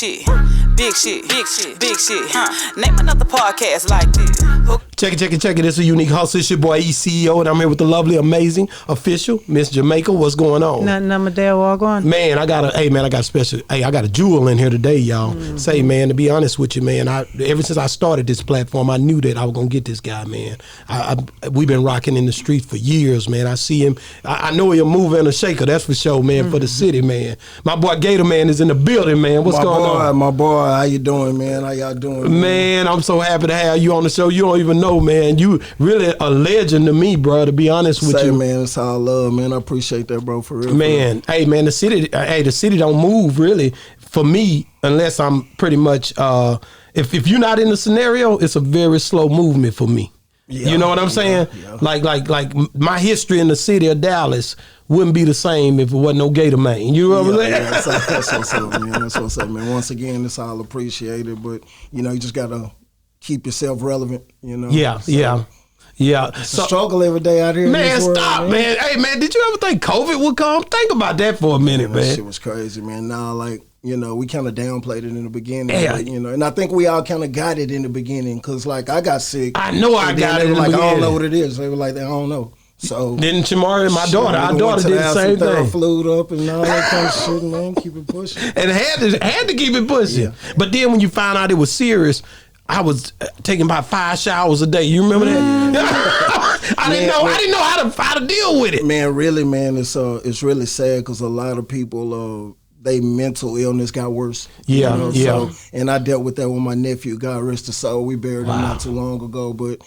shit, big shit, big shit, big shit. Name another podcast like this. Check it. This is a Unique Hustle. It's your boy E-CEO, and I'm here with the lovely, amazing official, Miss Jamaica. What's going on? Nothing, I'm a day walk on. Man, I got a jewel in here today, y'all. Say, man, to be honest with you, man, ever since I started this platform, I knew that I was gonna get this guy, man. We've been rocking in the streets for years, man. I see him. I know he'll move and a shaker, that's for sure, man, for the city, man. My boy Gator, man, is in the building, man. What's going on? My boy, how you doing, man? How y'all doing? Man, I'm so happy to have you on the show. You don't even know, man. You really a legend to me, bro, to be honest with you. Man, it's all love, man. I appreciate that, bro, for real. Man, hey, man, the city don't move, really, for me, unless I'm pretty much, if you're not in the scenario, it's a very slow movement for me. Yeah, you know what I'm saying? Yeah. Like my history in the city of Dallas wouldn't be the same if it wasn't no Gator man. You know what I'm saying? Yeah, that's what's up, man. That's what's up, man. Once again, it's all appreciated, but, you just got to keep yourself relevant, Yeah, yeah. It's a struggle every day out here. Man, stop, man. Hey, man, did you ever think COVID would come? Think about that for a minute, man. That shit was crazy, man. Now, we kind of downplayed it in the beginning. Yeah. But, and I think we all kind of got it in the beginning because, I got sick. I know I got it in the beginning. I don't know what it is. They were like, I don't know. So then Shamari and my daughter, our daughter did the same thing. Flew up and all that kind of shit, man. Keep it pushing. And had to keep it pushing. Yeah. But then when you found out it was serious, I was taking about 5 showers a day. You remember that? I didn't know how to deal with it. Man, really, man, it's really sad because a lot of people they mental illness got worse. Yeah, yeah. So, and I dealt with that with my nephew. God rest his soul. We buried him not too long ago, but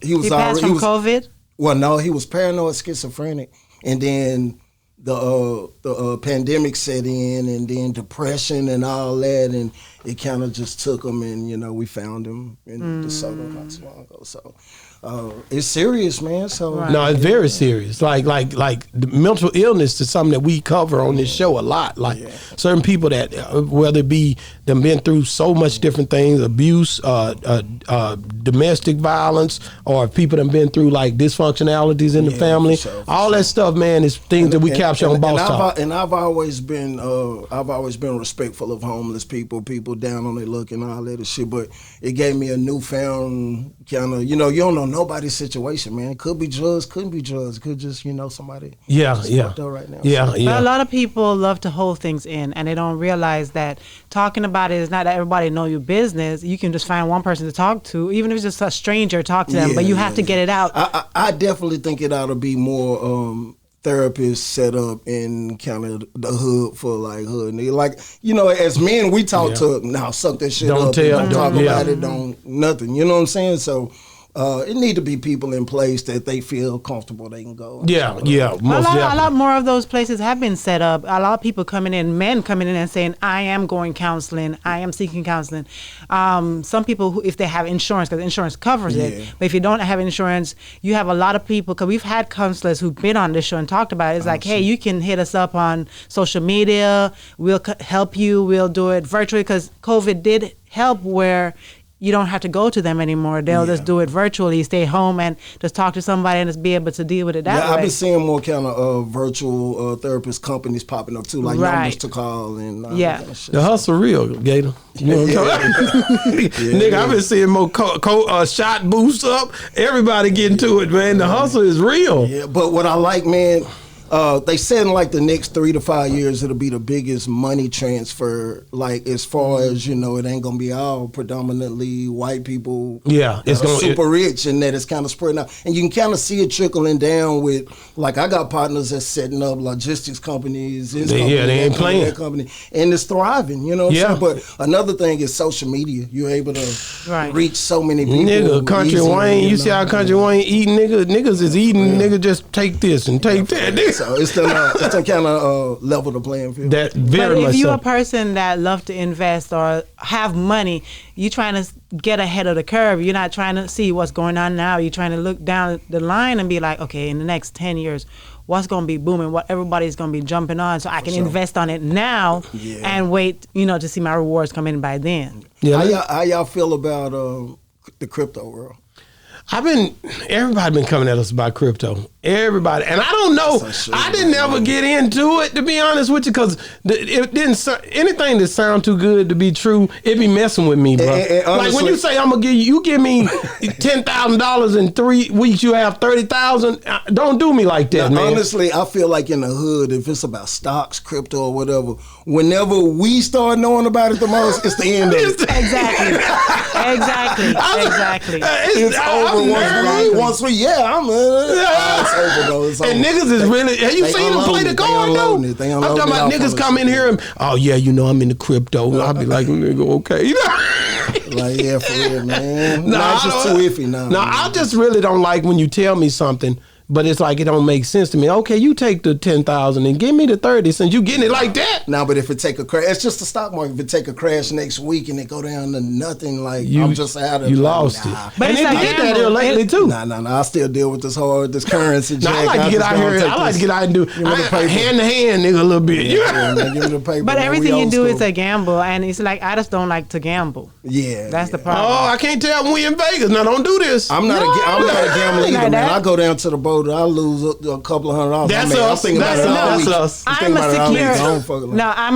he passed from COVID. Well, no, he was paranoid schizophrenic, and then the pandemic set in, and then depression and all that, and it kind of just took him, and we found him in DeSoto not too long ago. So it's serious, man. So no, it's very serious. Like the mental illness is something that we cover on this show a lot. Certain people that whether it be them been through so much different things, abuse, domestic violence, or people that been through dysfunctionalities in the family. All that stuff, man, is things that we capture on Boss Talk. And I've always been respectful of homeless people down on their luck and all that shit. But it gave me a newfound kind of, you don't know nobody's situation, man. Could be drugs, couldn't be drugs. Could just, somebody. Yeah. Right now. Yeah. But a lot of people love to hold things in, and they don't realize that talking about it is not that everybody know your business. You can just find one person to talk to, even if it's just a stranger, talk to them. But you have to get it out. I definitely think it ought to be more therapists set up in kind of the hood for hood nigga. As men we talk to now, suck that shit don't up. Don't talk about it. Don't nothing. You know what I'm saying? So. It need to be people in place that they feel comfortable they can go. Yeah. A lot more of those places have been set up. A lot of people men coming in and saying, I am going counseling, I am seeking counseling. Some people, if they have insurance, because insurance covers it, but if you don't have insurance, you have a lot of people, because we've had counselors who've been on this show and talked about it. It's hey, you can hit us up on social media, we'll help you, we'll do it virtually, because COVID did help where you don't have to go to them anymore. They'll just do it virtually, stay home and just talk to somebody and just be able to deal with it that way. I've been seeing more kind of virtual therapist companies popping up too, numbers to call and all that kind of shit. The hustle real, Gator. You know what I'm talking about? Nigga, I've been seeing more shot boosts up. Everybody getting to it, man. The hustle is real. Yeah, but what I like, man, they said in the next 3 to 5 years it'll be the biggest money transfer. As far as it ain't gonna be all predominantly white people. Yeah, it's gonna super rich, and that it's kind of spreading out, and you can kind of see it trickling down with I got partners that's setting up logistics companies. They ain't playing that company, and it's thriving. You know what I'm saying? But another thing is social media. You're able to reach so many people. Nigga, Country Wayne, you see how Country Wayne eating? Niggas is eating. Nigga, just take this and take that. Nigga. So it's the kind of level the playing field. That very but much if you're so. a person that love to invest or have money, you're trying to get ahead of the curve. You're not trying to see what's going on now. You're trying to look down the line and be like, okay, in the next 10 years, what's going to be booming, what everybody's going to be jumping on, so I can invest on it now and wait, to see my rewards come in by then. Yeah. How y'all feel about the crypto world? Everybody been coming at us about crypto. Everybody, and I don't know. So sure, I didn't ever get into it, to be honest with you, because it didn't. Anything that sound too good to be true, it be messing with me, bro. And Like when you say I'm gonna give you give me $10,000 in 3 weeks, you have 30,000. Don't do me like that, man. Honestly, I feel like in the hood, if it's about stocks, crypto, or whatever, whenever we start knowing about it the most, it's the end of it. Exactly. It's over once we I'm it's over though. It's and over. niggas is really. Have you seen them play the card though? I'm talking about niggas come in here and oh yeah, I'm in the crypto. I'll be like nigga, okay, Like yeah, for real, man. Nah, it's just too iffy now. No, I just really don't like when you tell me something. But it's like it don't make sense to me. Okay, you take the 10,000 and give me the 30 since you getting it like that. Now, but if it take a crash, it's just the stock market. If it take a crash next week and it go down to nothing, like I'm just out of you lost it. But and it's it did that here lately too. Nah. I still deal with this currency. Nah, I like to get out here. I like to get out and do hand to hand, nigga, a little bit. Yeah, man, give me the paper. But man. everything you do is a gamble, and it's like I just don't like to gamble. Yeah, that's the problem. Oh, I can't tell when we in Vegas. Now don't do this. I'm not a gambler either, man. I go down to the boat, I lose a couple of $100. That's us. That's us. I'm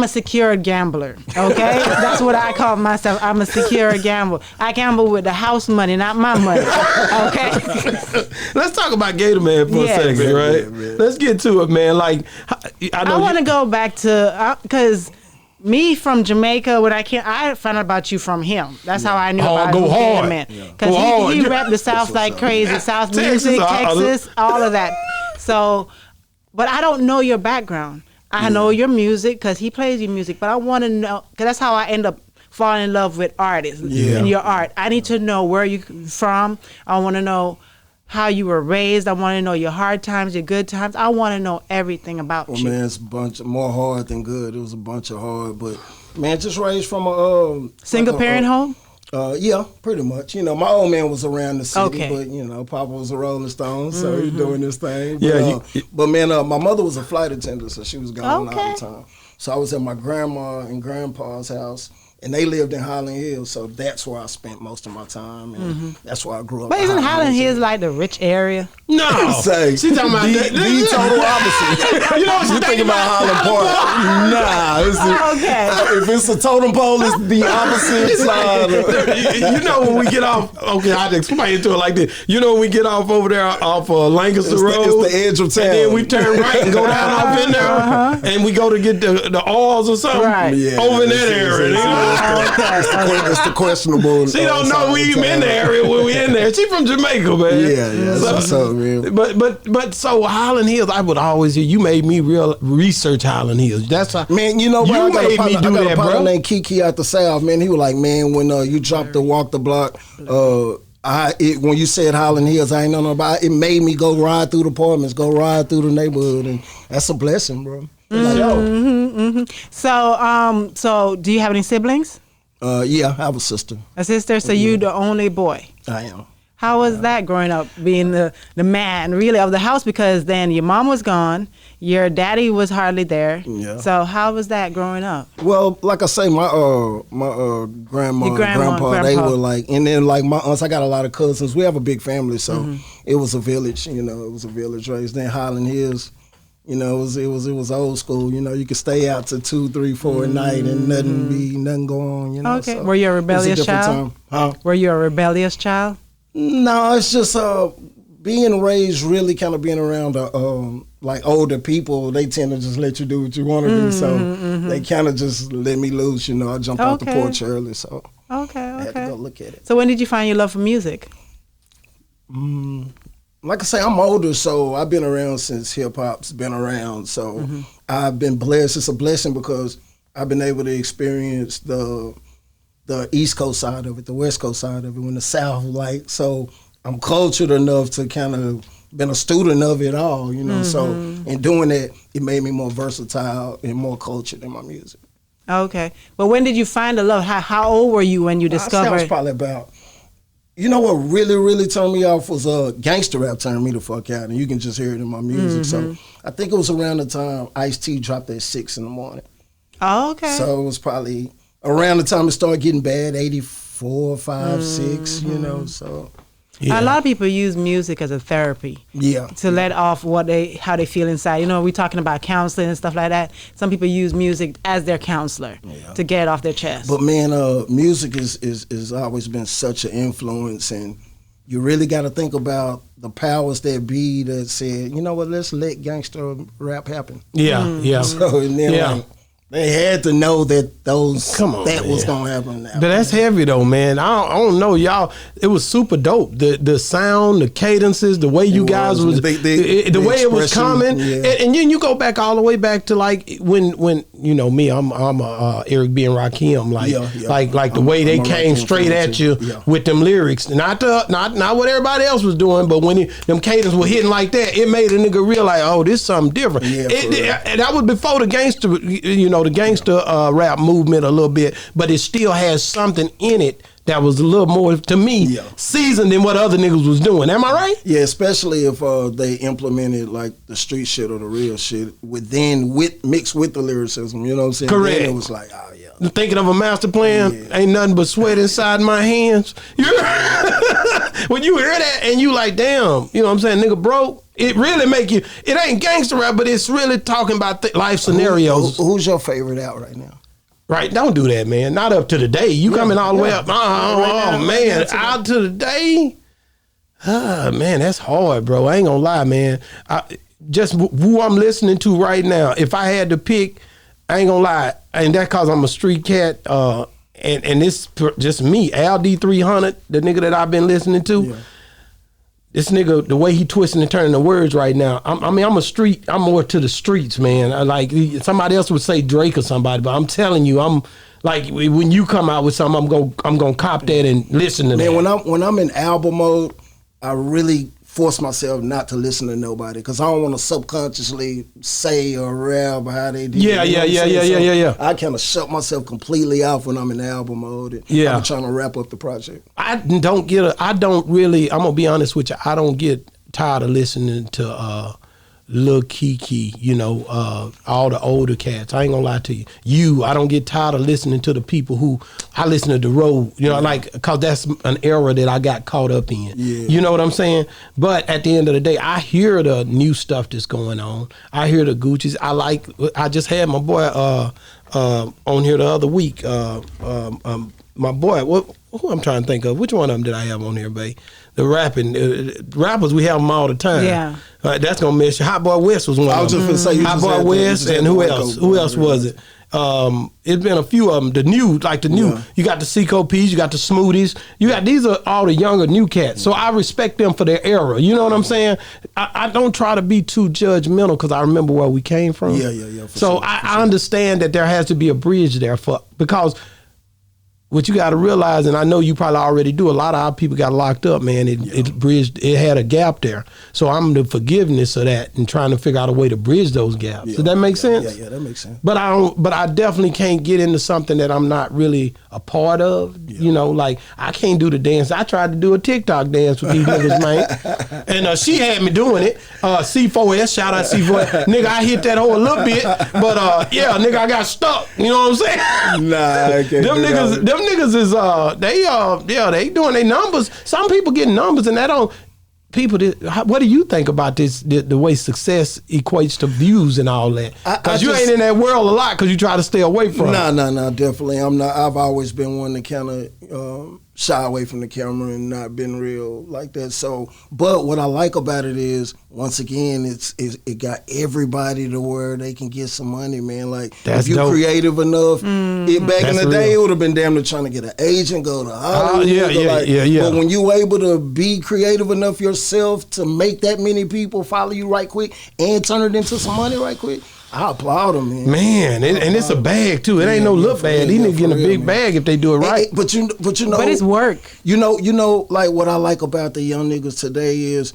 a secure gambler. Okay, that's what I call myself. I'm a secure gambler. I gamble with the house money, not my money. Okay. Let's talk about Gator Man for a second, right? Yeah. Let's get to it, man. Like, I want to go back to because. Me from Jamaica, I found out about you from him. That's how I knew about go hard, man. Because he rapped the South like crazy, South music, Texas, all of that. So, but I don't know your background. I know your music because he plays your music, but I want to know because that's how I end up falling in love with artists and your art. I need to know where you from. I want to know how you were raised. I want to know your hard times, your good times. I want to know everything about you. Man, it's a bunch more hard than good. It was a bunch of hard, but man, just raised from a single parent home. Yeah, pretty much. My old man was around the city, but Papa was a Rolling Stone, so he's doing this thing. But, but man, my mother was a flight attendant, so she was gone all the time. So I was at my grandma and grandpa's house. And they lived in Highland Hills, so that's where I spent most of my time, and that's where I grew up. But isn't Highland Hills like the rich area? No, she's talking about the total opposite. You think about Highland Park? Nah, if it's a totem pole, it's the opposite side. When we get off, I can explain it to her like this. When we get off over there off Lancaster Road, it's the edge of town, and then we turn right and go down off in there, and we go to get the oils or something over in that area. It's the questionable. She don't know we even in the area when we in there. She from Jamaica, man. Yeah. So real. But so Highland Hills, I would always hear you made me research Highland Hills. That's how, man. You made me do that, bro. Named Kiki out the South, man. He was like, man, when you dropped the Walk the Block, when you said Highland Hills, I ain't know about it. It made me go ride through the apartments, go ride through the neighborhood, and that's a blessing, bro. So do you have any siblings? Yeah, I have a sister. A sister? So you the only boy? I am. How was that growing up, being the man really of the house? Because then your mom was gone, your daddy was hardly there. Yeah. So how was that growing up? Well, like I say, my grandma and grandpa, they were like, and then like my aunts, I got a lot of cousins. We have a big family, so it was a village. It was a village raised. Then Highland Hills. It was old school. You could stay out to 2, 3, 4 at night and nothing go on. Okay. So were you a rebellious child? Huh? Were you a rebellious child? No, it's just being raised, really kind of being around like older people. They tend to just let you do what you want to do. So they kind of just let me loose. I jumped out the porch early, so I had to go look at it. So when did you find your love for music? Like I say, I'm older, so I've been around since hip-hop's been around. So I've been blessed. It's a blessing because I've been able to experience the East Coast side of it, the West Coast side of it, when the South, so I'm cultured enough to kind of been a student of it all, So in doing that, it made me more versatile and more cultured in my music. Okay. But when did you find the love? How old were you when you discovered? I was probably about... what really, really turned me off was gangster rap turned me the fuck out, and you can just hear it in my music. So I think it was around the time Ice-T dropped at 6 in the morning. Oh, okay. So it was probably around the time it started getting bad, 84, 5, 6, so. A lot of people use music as a therapy. Yeah. To let off how they feel inside. You know, we're talking about counseling and stuff like that. Some people use music as their counselor to get it off their chest. But man, music is always been such an influence, and you really got to think about the powers that be that said, you know what, let's let gangster rap happen. Yeah. So and then like, they had to know that was gonna happen now. But that's heavy though, man. I don't know, y'all. It was super dope. The sound, the cadences, the way you guys was, the way it was coming, and then you go back all the way back to like when you know me, I'm Eric B and Rakim, like the way they came straight at you with them lyrics, not what everybody else was doing, but when them cadence were hitting like that, it made a nigga realize, oh, this is something different. And that was before the gangster, you know, the gangster rap movement a little bit, but it still has something in it that was a little more, to me, seasoned than what other niggas was doing. Am I right? Yeah, especially if they implemented like the street shit or the real shit mixed with the lyricism. You know what I'm saying? Correct. Then it was like, oh yeah. Thinking of a master plan, ain't nothing but sweat inside my hands. When you hear that and you like, damn, you know what I'm saying, nigga broke. It really make you, it ain't gangster rap, but it's really talking about life scenarios. Who's your favorite out right now? Right, don't do that, man. Not up to the day. You coming all the way up. Oh, man, out to the day. Man, that's hard, bro. I ain't gonna lie, man. Just who I'm listening to right now, if I had to pick, I ain't gonna lie, and that's cause I'm a street cat, and it's just me, Al D300, the nigga that I've been listening to. Yeah. This nigga, the way he twisting and turning the words right now, I'm more to the streets, man. I like, somebody else would say Drake or somebody, but I'm telling you, I'm like, when you come out with something, I'm gonna cop that and listen to that. Man, when I'm in album mode, I really force myself not to listen to nobody because I don't want to subconsciously say or rap how they do. Yeah. I kind of shut myself completely off when I'm in album mode. And I'm trying to wrap up the project. I'm gonna be honest with you. I don't get tired of listening to Lil Kiki, you know, all the older cats. I ain't gonna lie to you. I don't get tired of listening to the people who I listen to the road, you know, like, cause that's an era that I got caught up in. Yeah. You know what I'm saying? But at the end of the day, I hear the new stuff that's going on. I hear the Gucci's. I just had my boy on here the other week. My boy, who I'm trying to think of? Which one of them did I have on here, babe? The rappers, we have them all the time. Yeah. That's gonna miss you. Hot Boy West was one. I was just gonna say Hot Boy West, and who else? Who else was it? It's been a few of them. The new, you got the Seco P's, you got the Smoothies, these are all the younger new cats. So I respect them for their era. You know what I'm saying? I don't try to be too judgmental because I remember where we came from. Yeah. So I understand that there has to be a bridge there because what you got to realize, and I know you probably already do, a lot of our people got locked up, man. It had a gap there. So I'm the forgiveness of that and trying to figure out a way to bridge those gaps. Does that make sense? Yeah, that makes sense. But I definitely can't get into something that I'm not really a part of. Yeah. You know, like I can't do the dance. I tried to do a TikTok dance with these niggas, man. And she had me doing it. C4S, shout out C4S. Nigga, I hit that hole a little bit, but nigga, I got stuck. You know what I'm saying? Nah, I can't Them niggas is they doing their numbers. Some people get numbers and that don't. What do you think about this? The way success equates to views and all that? Because you ain't in that world a lot because you try to stay away from it. No, definitely. I'm not. I've always been one to kind of shy away from the camera and not been real like that. So, but what I like about it is, once again, it got everybody to where they can get some money, man. Like if you're creative enough, back in the day, it would have been damn near trying to get an agent, go to Hollywood. Yeah. But when you able to be creative enough yourself to make that many people follow you right quick and turn it into some money right quick, I applaud them, man. And it's a bag too. It ain't no little bag. These niggas getting a big bag if they do it right. But it's work. You know, like what I like about the young niggas today is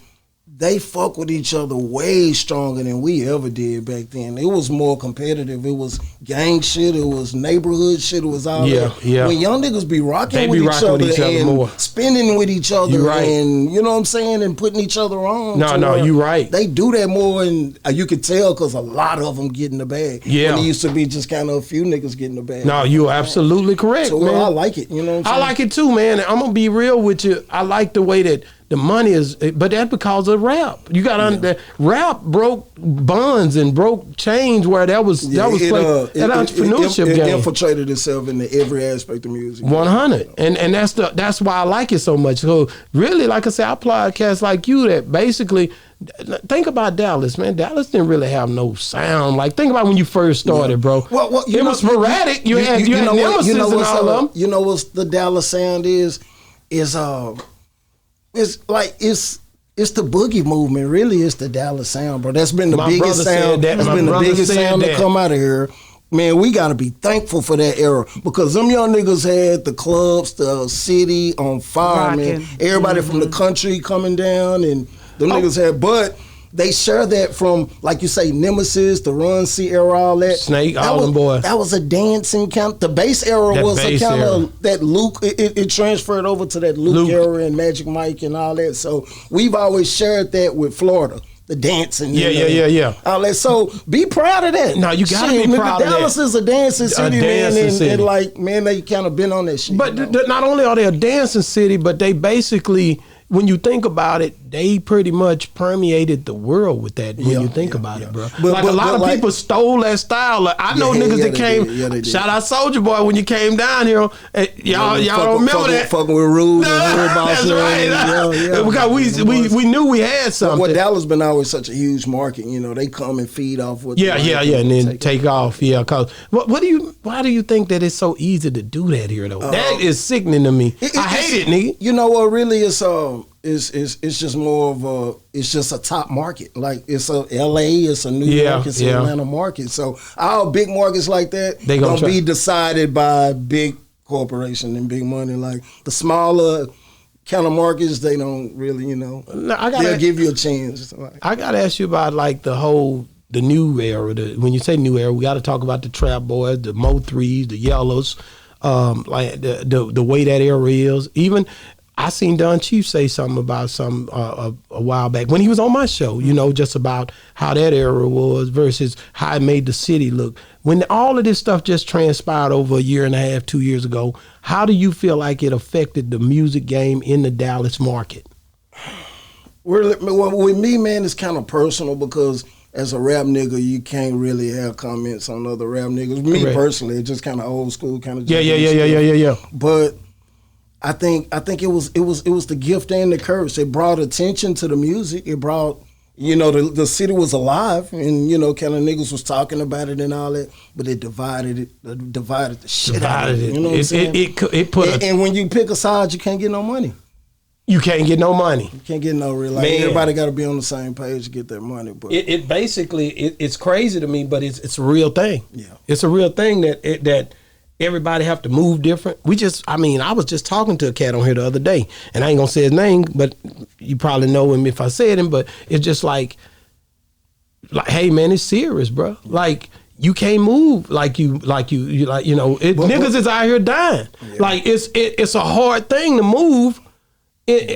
they fuck with each other way stronger than we ever did back then. It was more competitive. It was gang shit. It was neighborhood shit. It was all that. Yeah. When young niggas be rocking with each other and more. Spending with each other and, you know what I'm saying, and putting each other on. No, you right. They do that more, and you could tell because a lot of them get in the bag. Yeah. When it used to be just kind of a few niggas getting the bag. No, you're absolutely correct, so, man. I like it, you know what I'm saying? I like it too, man. I'm going to be real with you. I like the way that the money is, but that's because of rap. You got to rap broke bonds and broke chains where that was entrepreneurship it game. infiltrated itself into every aspect of music. 100, and that's why I like it so much. So really, like I said, I applaud cats like you that basically. Think about Dallas, man. Dallas didn't really have no sound. Like, think about when you first started, bro. Well, it was sporadic. You had nemesis and all of them. You know what the Dallas sound is like it's the boogie movement. Really, it's the Dallas sound, bro. That's been the biggest sound. That's been the biggest sound to come out of here. Man, we gotta be thankful for that era because them young niggas had the clubs, the city on fire, Rockin'. man. Everybody from the country coming down and. Them niggas had, but they share that from, like you say, Nemesis, the Run C era, all that. Snake, all them boys. That was a dancing kind. The bass era was a kind of that Luke. It transferred over to that Luke era and Magic Mike and all that. So we've always shared that with Florida. The dancing, yeah. All that. So be proud of that. No, you gotta be proud of that. Dallas is a dancing city, man, and like, man, they kind of been on that shit. But not only are they a dancing city, but they basically. When you think about it, they pretty much permeated the world with that. When you think about it, bro. But a lot of people stole that style. Like, I know niggas that came. Shout out Soldier Boy when you came down here. Y'all don't remember that? Fucking with Rude. That's right. Because we knew we had something. Well, Dallas been always such a huge market. You know, they come and feed off what. Yeah, and then take off. Yeah, cause why do you think that it's so easy to do that here though? That is sickening to me. I hate it, nigga. You know what? Really, it's just more of it's just a top market. Like it's a LA, it's a New York, it's an Atlanta market. So our big markets like that they gonna be decided by big corporation and big money. Like the smaller kind of markets, they don't really, they'll give you a chance. I gotta ask you about like the new era. When you say new era, we got to talk about the Trap Boys, the Mo 3s, the Yellows, like the way that era is. Even I seen Don Chief say something about a while back when he was on my show, just about how that era was versus how it made the city look. When all of this stuff just transpired over a year and a half, 2 years ago, how do you feel like it affected the music game in the Dallas market? Well, with me, man, it's kind of personal because as a rap nigga, you can't really have comments on other rap niggas. Me personally, it's just kind of old school, kind of. Yeah. But I think it was the gift and the curse. It brought attention to the music. It brought, the city was alive and, kind of niggas was talking about it and all that, but it divided the shit out of it. You know what I'm saying? It put and when you pick a side, you can't get no money. You can't get no money. You can't get no real. Like, everybody got to be on the same page to get their money. But it basically it's crazy to me, but it's a real thing. Yeah, it's a real thing that everybody have to move different. I was just talking to a cat on here the other day, and I ain't gonna say his name, but you probably know him if I said him. But it's just like, hey man, it's serious, bro. Like you can't move niggas is out here dying. Yeah. Like it's a hard thing to move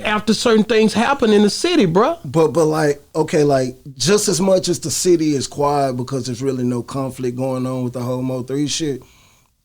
after certain things happen in the city, bro. But like, okay, like just as much as the city is quiet because there's really no conflict going on with the whole Mo 3 shit,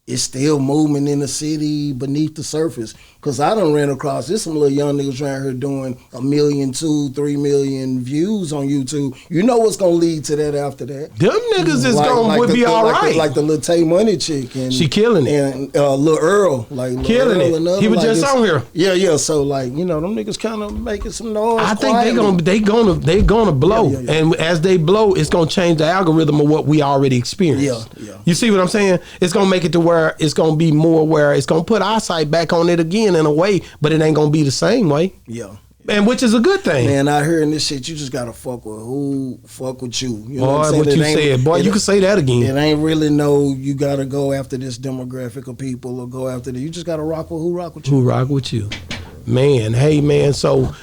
it's still moving in the city beneath the surface. Cause I done ran across some little young niggas around here doing 1 million, 2, 3 million views on YouTube. You know what's gonna lead to that after that? Them niggas is would be all right. Like the little Tay Money chick and she killing it. And Lil Earl, killing it. He was just on here. Yeah. So like, them niggas kind of making some noise. I think they gonna blow, yeah. And as they blow, it's gonna change the algorithm of what we already experienced. Yeah. You see what I'm saying? It's gonna make it to where it's gonna be more where it's gonna put our site back on it again in a way, but it ain't gonna be the same way. Yeah. And which is a good thing. Man, out here in this shit, you just gotta fuck with who fuck with you. You know boy, what I'm saying? What you said. Boy, you can say that again. It ain't really you gotta go after this demographic of people or go after you just gotta rock with who rock with you. Who rock with you. Man, hey man, so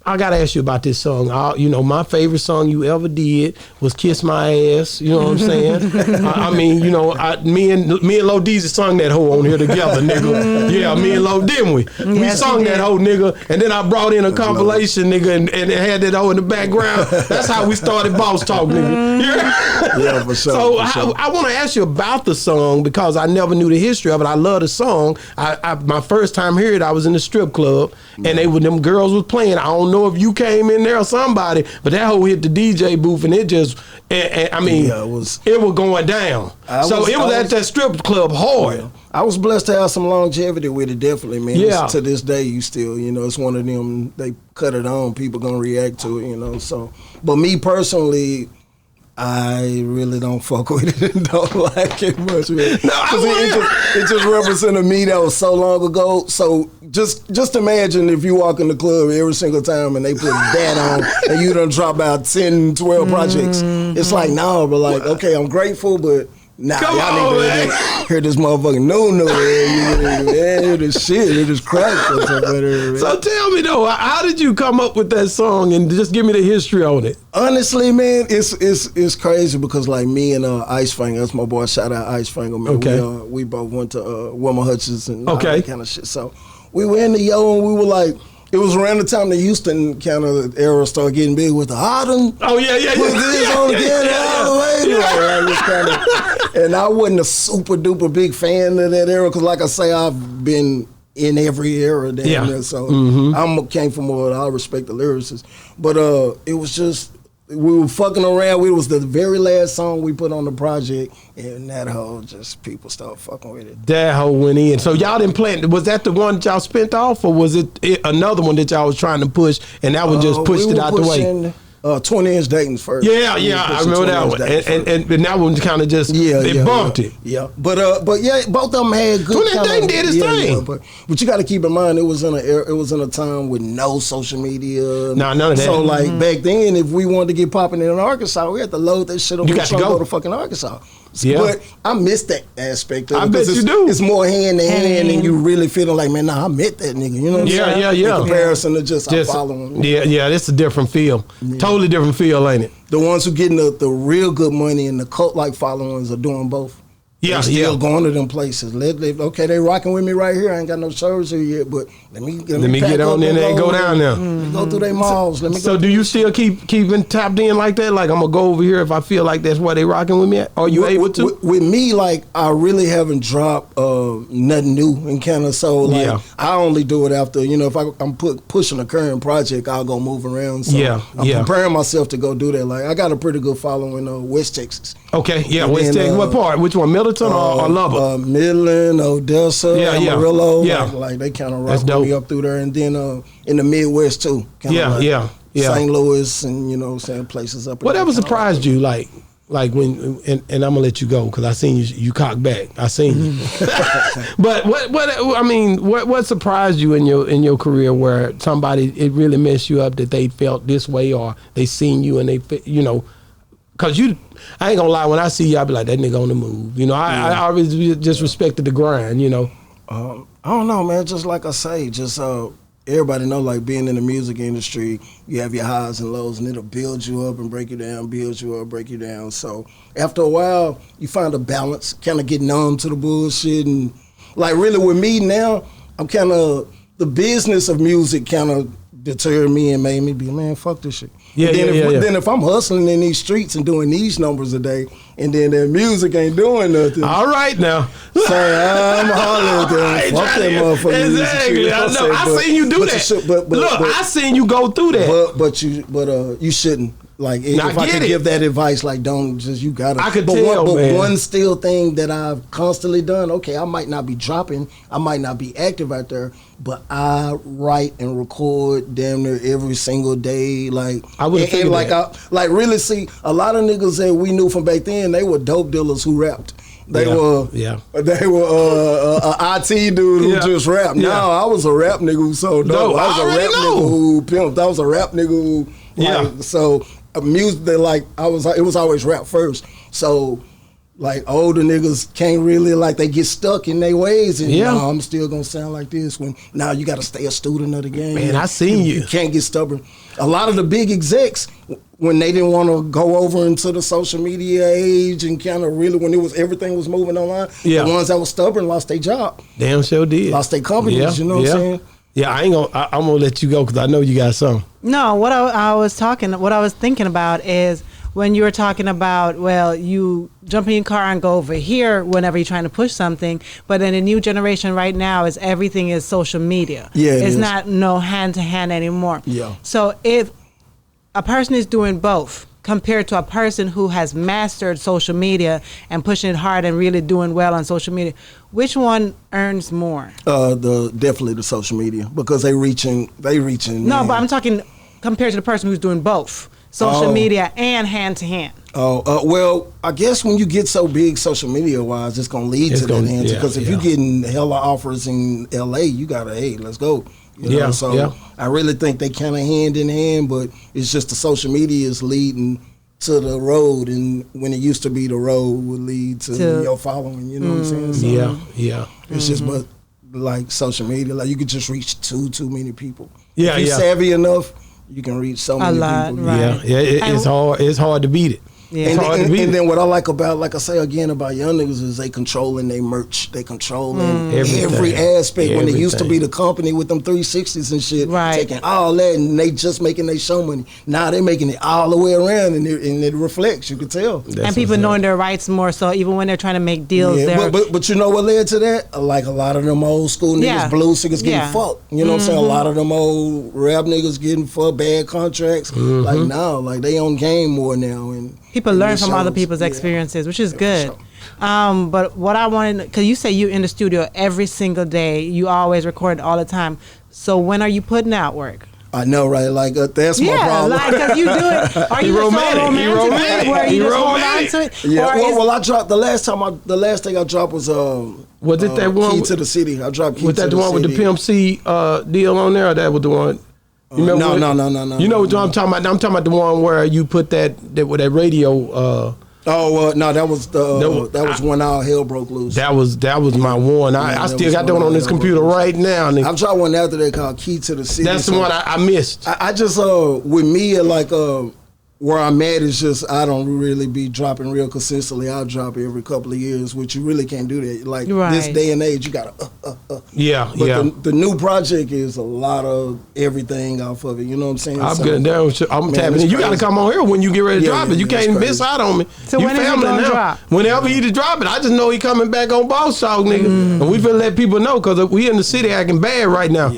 I gotta ask you about this song. You know, my favorite song you ever did was "Kiss My Ass." You know what I'm saying? I mean, you know, me and Lo Deezy sung that hoe on here together, nigga. Yeah, me and Lo, didn't we? We Yes, sung we that did. hoe, nigga, and then I brought in a compilation, nigga, and it had that hoe in the background. That's how we started Boss Talk, nigga. Yeah, Yeah, for sure. So for sure. I want to ask you about the song because I never knew the history of it. I love the song. My first time hearing it, I was in the strip club, and them girls was playing. I don't know if you came in there or somebody, but that hoe hit the DJ booth, and it just, I mean, Yeah, it was going down. It was at that strip club hard. Yeah. I was blessed to have some longevity with it, definitely, man. Yeah. To this day, you still, you know, it's one of them, they cut it on, people gonna react to it, you know, so. But me personally, I really don't fuck with it and don't like it much, man. No, it just represented me that was so long ago. So just imagine if you walk in the club every single time and they put that on and you done drop out 10, 12 projects. It's like, nah, but like, okay, I'm grateful, but nah, Come y'all on, need man. to hear this motherfucking no, hear this shit, hear this crack or something. So tell me though, how did you come up with that song, and just give me the history on it? Honestly, man, it's crazy because like me and Ice Finger, that's my boy. Shout out Ice Finger, man. Okay. We both went to Wilma Hutchins and all Okay. that kind of shit. So we were in the Yo, and we were like, it was around the time the Houston kind of era started getting big with the Harden. Oh yeah. Put this on again all the way. Yeah. Like, this kinda, and I wasn't a super duper big fan of that era because, like I say, I've been in every era damn Yeah. near. So came from more. I respect the lyricists, but it was just we were fucking around. It was the very last song we put on the project, and that whole just people started fucking with it. That hoe went in. So y'all didn't play it. Was that the one that y'all spent off, or was it another one that y'all was trying to push, and that one just pushed We it were out the way? pushing, 20-inch Dayton's first. Yeah, We were I pushing remember that 20-inch one. Dayton's first. And that one kind of just bumped it. Yeah, but yeah, both of them had good. 20-inch kinda- Dayton did his thing. but you got to keep in mind it was in a time with no social media. Nah, none of that. So like back then, if we wanted to get popping in Arkansas, we had to load that shit up. You and got to try go. to fucking Arkansas. Yeah. But I miss that aspect of it. I bet 'cause you do. It's more hand to hand, and you really feeling like, man, nah, I met that nigga. You know what I'm saying? Yeah. In comparison to just I follow him. Yeah, it's a different feel. Totally different feel, ain't it? The ones who getting the real good money and the cult like followings are doing both. Yeah, They still going to them places. Okay, they rocking with me right here. I ain't got no shows here yet, but let me get pack on up there and go down there. Go through their malls. So do you still keeping tapped in like that? Like I'm gonna go over here if I feel like that's where they rocking with me at? Are you able to? With me, like I really haven't dropped nothing new and kind of so like Yeah. I only do it after if I'm pushing a current project, I'll go move around. So I'm preparing myself to go do that. Like I got a pretty good following West Texas. Okay, yeah. And West then, Texas. What part? Which one? Middleton or Lubbock? Midland, Odessa, Amarillo. Yeah. Like they kind of That's rock with dope. me up through there. And then in the Midwest too. Yeah. St. Louis and saying places up. Whatever surprised you, like when, and I'm gonna let you go because I seen you cock back. I seen you. But what surprised you in your career where somebody it really messed you up that they felt this way or they seen you and they because I ain't gonna lie, when I see you I be like that nigga on the move. I always just respected the grind. I don't know, man. Just like I say, just everybody know, like being in the music industry, you have your highs and lows, and it'll build you up and break you down, build you up, break you down. So after a while, you find a balance, kind of get numb to the bullshit, and like really with me now, I'm kind of the business of music kind of deterred me and made me be, man, fuck this shit. Then if I'm hustling in these streets and doing these numbers a day, and then that music ain't doing nothing. All right now. So I'm hollering at them. Fuck that motherfucker. Exactly. I know. I seen you do that. Look, I seen you go through that. But you shouldn't. Like if I could give that advice, like don't just you gotta. I could tell, man. One still thing that I've constantly done. Okay, I might not be dropping, I might not be active out there, but I write and record damn near every single day. Like I would figured that. I really see a lot of niggas that we knew from back then. They were dope dealers who rapped. They were a IT dude who just rapped. Yeah. No, I was a rap nigga who sold dope. I was a rap nigga who pimped. I was a rap nigga who so music that it was always rap first. So like older niggas can't really like they get stuck in their ways and Yeah. I'm still gonna sound like this when now you got to stay a student of the game. Man, I seen you. You can't get stubborn. A lot of the big execs when they didn't want to go over into the social media age and kind of really when it was everything was moving online, Yeah. the ones that were stubborn lost their job, Damn sure did. lost their companies. Yeah, You know what I'm saying? Yeah, I'm gonna let you go because I know you got something. No, what I was thinking about is when you were talking about, well, you jump in your car and go over here whenever you're trying to push something, but in the new generation right now is everything is social media. Yeah, it it's is. not no hand to hand anymore. Yeah. So if a person is doing both compared to a person who has mastered social media and pushing it hard and really doing well on social media, which one earns more? Definitely the social media because they reaching. No, man. but I'm talking compared to the person who's doing both social media and hand to hand. Well, I guess when you get so big social media wise, it's gonna lead to that answer. Because if you're getting hella offers in LA, you gotta, hey, let's go. You know? So I really think they kind of hand in hand, but it's just the social media is leading to the road, and when it used to be the road would lead to your following. You know what I'm saying? So it's just but like social media, like you could just reach too many people. If you're savvy enough, you can reach so many people. Right. It's hard. It's hard to beat it. Yeah. And then what I like about, like I say again about young niggas is they controlling their merch. They controlling every aspect. When it used to be the company with them 360s and shit, taking all that and they just making their show money. Now they making it all the way around and it reflects. You can tell. And people knowing their rights more. So even when they're trying to make deals, but you know what led to that? Like a lot of them old school niggas, blues niggas getting fucked. You know what I'm saying? A lot of them old rap niggas getting fucked, bad contracts. Like now, like they on game more now and. People learn from other people's experiences, which is good. Sure. But what I wanted, because you say you in the studio every single day, you always record all the time. So when are you putting out work? I know, right? Like that's my problem. Yeah, like because you do it. Are you romantic? Where you just hold on to it? Yeah. Well, I dropped the last thing I dropped was it that one? Key to the City. I dropped Key to the City. Was that the one with the Pimp C deal on there? Or that was the one? No. You know what I'm talking about? I'm talking about the one where you put that with that radio. No, that was that was when all hell broke loose. That was my one. I still got that one on this computer right now. I've tried one after that called Key to the City. That's the one I missed. I just with me like where I'm at is just I don't really be dropping real consistently. I'll drop every couple of years, which you really can't do that. Like this day and age, you gotta But the new project is a lot of everything off of it. You know what I'm saying? I'm getting down. I'm tapping in. You gotta come on here when you get ready to drop it. You can't miss out on me. So when is he gonna drop? Whenever he drop it, I just know he coming back on Boss Talk, nigga. And we finna let people know because we in the city acting bad right now.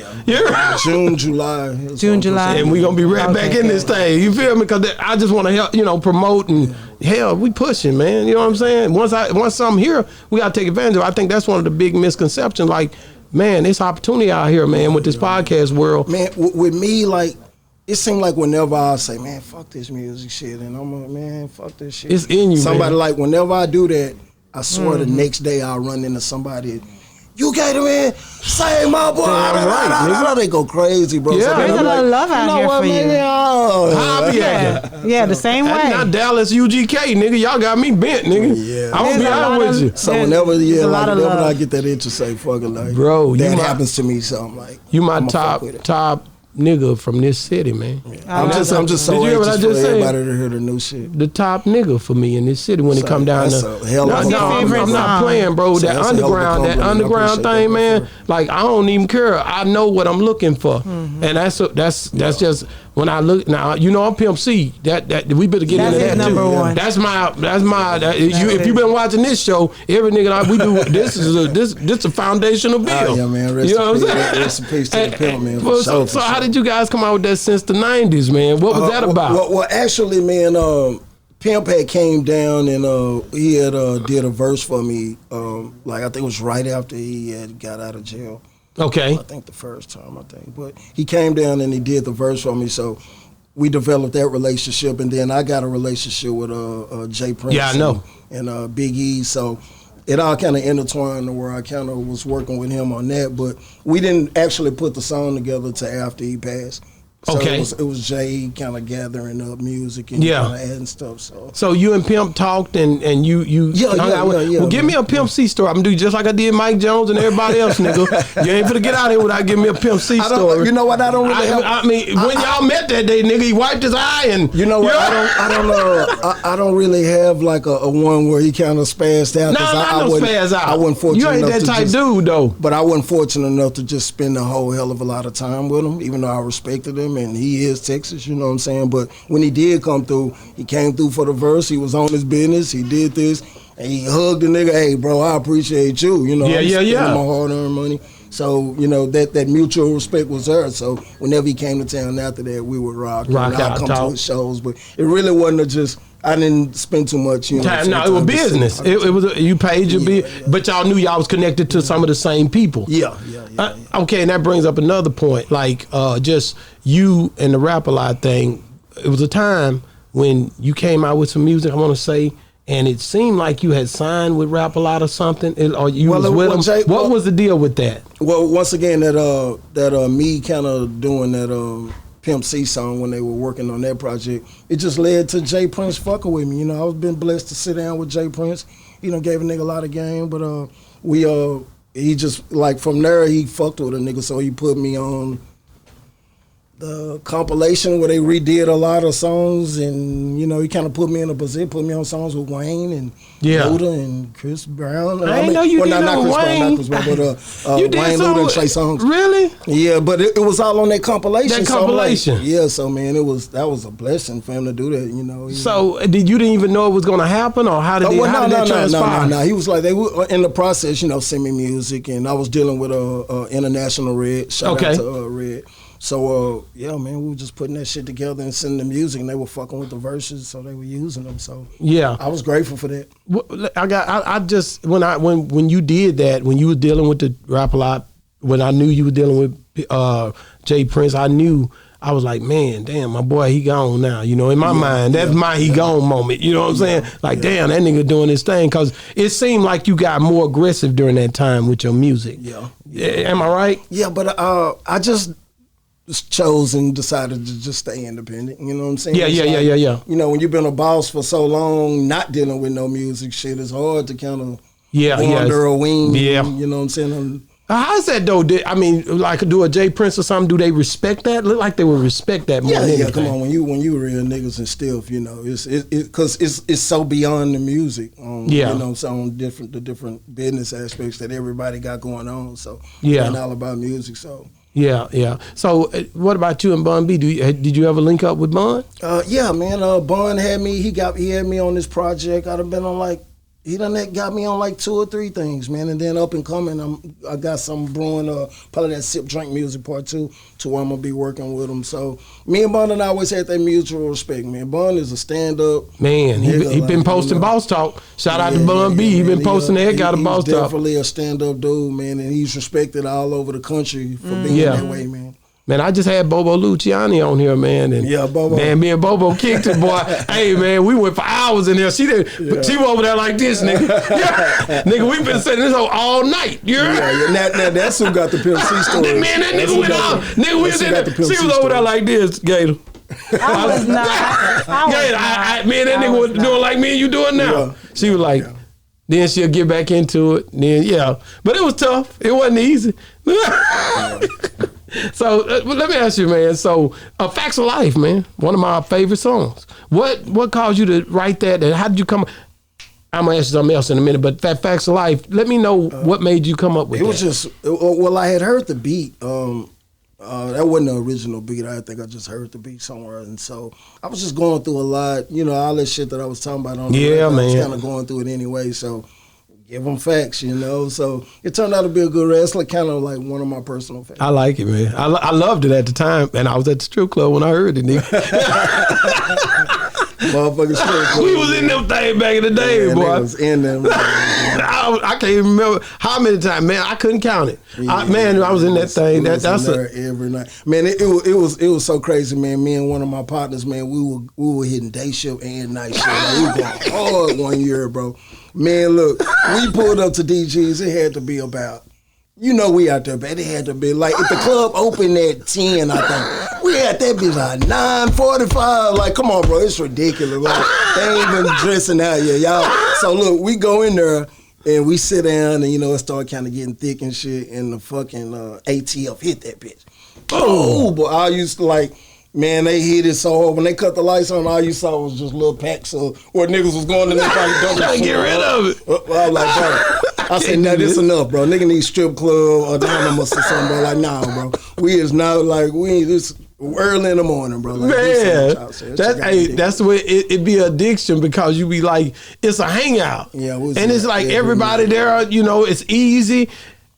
June, July, and we gonna be right back in this thing. You feel me? Because I just want to help, promote and hell, we pushing, man. You know what I'm saying? Once I'm here, we gotta take advantage of it. I think that's one of the big misconceptions. Like, man, there's opportunity out here, man, with this podcast world. Man, with me, like, it seemed like whenever I say, man, fuck this music shit, and I'm like, man, fuck this shit. It's in you, somebody man. Like, whenever I do that, I swear the next day I'll run into somebody. You Gator, man, save my boy. They go crazy, bro. Yeah, there's a lot of love out here for you. Yeah, the same way. That's not Dallas UGK, nigga. Y'all got me bent, nigga. Yeah. I won't be honest with you. So whenever I get that itch to say, fuck it, like, bro, that happens to me, so I'm like, you my top nigga from this city, man. Yeah. I'm just so anxious for everybody to hear the new shit. The top nigga for me in this city when it come down to I'm not playing, bro. That underground thing, man. Like I don't even care. I know what I'm looking for, and that's just when I look now. I'm Pimp C. That we better get into that number too. One. That's my. If you've been watching this show, every nigga we do this a foundational bill. Yeah, man. You know what I'm saying? Rest in peace to the Pimp, man. So how did you guys come out with that since the 90s, man? What was that about? Well, actually, man, Pimp had came down and he had did a verse for me. Like I think it was right after he had got out of jail. Okay. I think the first time, but he came down and he did the verse for me. So we developed that relationship, and then I got a relationship with Jay Prince. Yeah, I know. And Big E. So it all kind of intertwined to where I kind of was working with him on that, but we didn't actually put the song together till after he passed. So Okay. it was Jay kind of gathering up music and Yeah. kind of adding stuff. So you and Pimp talked and you hung out with. Well, give me a Pimp C story. I'm gonna do just like I did Mike Jones and everybody else, nigga. You ain't finna get out here without giving me a Pimp C story. You know what? I don't really have. I mean, when y'all met that day, nigga, he wiped his eye and You know what? I don't really have like a one where he kind of spazzed out. No, I no wasn't- spaz out. I wasn't fortunate You ain't enough that to type just, dude though. But I wasn't fortunate enough to just spend a whole hell of a lot of time with him, even though I respected him and he is Texas, you know what I'm saying? But when he did come through, he came through for the verse. He was on his business. He did this. And he hugged the nigga. Hey, bro, I appreciate you. You know, Yeah, I'm yeah, spending yeah. my hard-earned money. So, you know, that mutual respect was there. So whenever he came to town after that, we would rock. Rock and I'd out, come talk. to his shows. But it really wasn't just, I didn't spend too much, you know. Time, no, it was business. It was you paid your bill, but y'all knew y'all was connected to some of the same people. Yeah. Okay, and that brings up another point. Like, just you and the Rap-A-Lot thing. It was a time when you came out with some music, I want to say, and it seemed like you had signed with Rap-A-Lot or something, or you was with them. Jay, what was the deal with that? Well, once again, that me kind of doing that Pimp C song when they were working on that project, it just led to Jay Prince fucking with me. You know, I've been blessed to sit down with Jay Prince. You know, gave a nigga a lot of game, but he just like from there he fucked with a nigga, so he put me on the compilation where they redid a lot of songs, and you know he kind of put me in a position, put me on songs with Wayne and Luda and Chris Brown. I didn't know you did not with Chris Wayne. Brown, not Chris Brown, but You did Wayne, some Luda, and with- Trey Songz. Really? Yeah, but it was all on that compilation. That so I'm like, compilation. yeah, so man, that was a blessing for him to do that. You know. So you didn't even know it was going to happen, or how did that transpire? No. He was like, they were in the process, you know, send me music, and I was dealing with International Red. Shout out to Red. So yeah, man, we were just putting that shit together and sending the music, and they were fucking with the verses, so they were using them. So Yeah, I was grateful for that. I just when you did that, when you were dealing with the Rap-A-Lot, when I knew you were dealing with Jay Prince, I was like, man, damn, my boy, he gone now. You know, in my mind, that's my he gone moment. You know what I'm saying? Like, damn, that nigga doing his thing, because it seemed like you got more aggressive during that time with your music. Yeah. Am I right? Yeah, but I just chose and decided to just stay independent. You know what I'm saying? Yeah. You know, when you've been a boss for so long, not dealing with no music shit, it's hard to kind of wander a wing. Yeah. You know what I'm saying? How's that though? I mean, like, do a Jay Prince or something? Do they respect that? Look like they would respect that more. than anything. Come on, when you real niggas and stiff, you know, it's so beyond the music. You know, so on the different business aspects that everybody got going on. So it ain't all about music. So. Yeah. So, what about you and Bun B? Did you ever link up with Bun? Yeah, man. Bun had me. He had me on this project. I'd have been on he got me on 2 or 3 things, man. And then up and coming, I got some brewing, probably that Sip Drink Music Part 2, to where I'm gonna be working with him. So me and Bun and I always had that mutual respect, man. Bun is a stand-up. Man, he been posting Boss Talk. Shout out to Bun B. He been posting the heck out of Boss Talk. He's definitely a stand-up dude, man, and he's respected all over the country for being that way, man. Man, I just had Bobo Luciani on here, man. And Bobo. Man, me and Bobo kicked it, boy. Hey, man, we went for hours in there. She was over there like this, nigga. Nigga, we been sitting this all night. Now that's who got the Pimp C story. Man, that nigga went off. Nigga, we was in there. She was over there like this, Gator. I was not. Gator, me and that nigga was doing like me and you doing now. Yeah. She was like, then she'll get back into it. Then, but it was tough. It wasn't easy. So let me ask you, man. So, "Facts of Life," man, one of my favorite songs. What caused you to write that? And how did you come? I'm gonna ask you something else in a minute, but that "Facts of Life." Let me know what made you come up with it. It was just I had heard the beat. That wasn't the original beat. I think I just heard the beat somewhere, and so I was just going through a lot. You know, all that shit that I was talking about on the record, man. I was kind of going through it anyway. So. Give them facts, you know. So it turned out to be a good wrestler, kind of like one of my personal favorites. I like it, man. I loved it at the time, and I was at the strip club when I heard it, nigga. Motherfucking strip club. We was in them things back in the day, boy. Was in them. I can't even remember how many times, man. I couldn't count it. I was in that thing. That's every night, man. It was so crazy, man. Me and one of my partners, man, we were hitting day shift and night shift. We were going hard one year, bro. Man, look, we pulled up to DG's. It had to be about, we out there, but it had to be like if the club opened at 10, I think. We had that bitch like 9:45. Like, come on, bro, it's ridiculous. Like, they ain't even dressing out yet, y'all. So look, we go in there and we sit down, and it started kind of getting thick and shit. And the fucking ATF hit that bitch. Oh, but I used to like. Man, they hit it so hard. When they cut the lights on, all you saw was just little packs of where niggas was going in there trying to get rid of it. I was like, bro. I said, no, this enough, bro. Nigga need strip club or Dynamus or something, bro. Like, nah, bro. We is not like, we just early in the morning, bro. Like, man, that's the way it be addiction because you be like, it's a hangout. Yeah, and it's like everybody there, it's easy.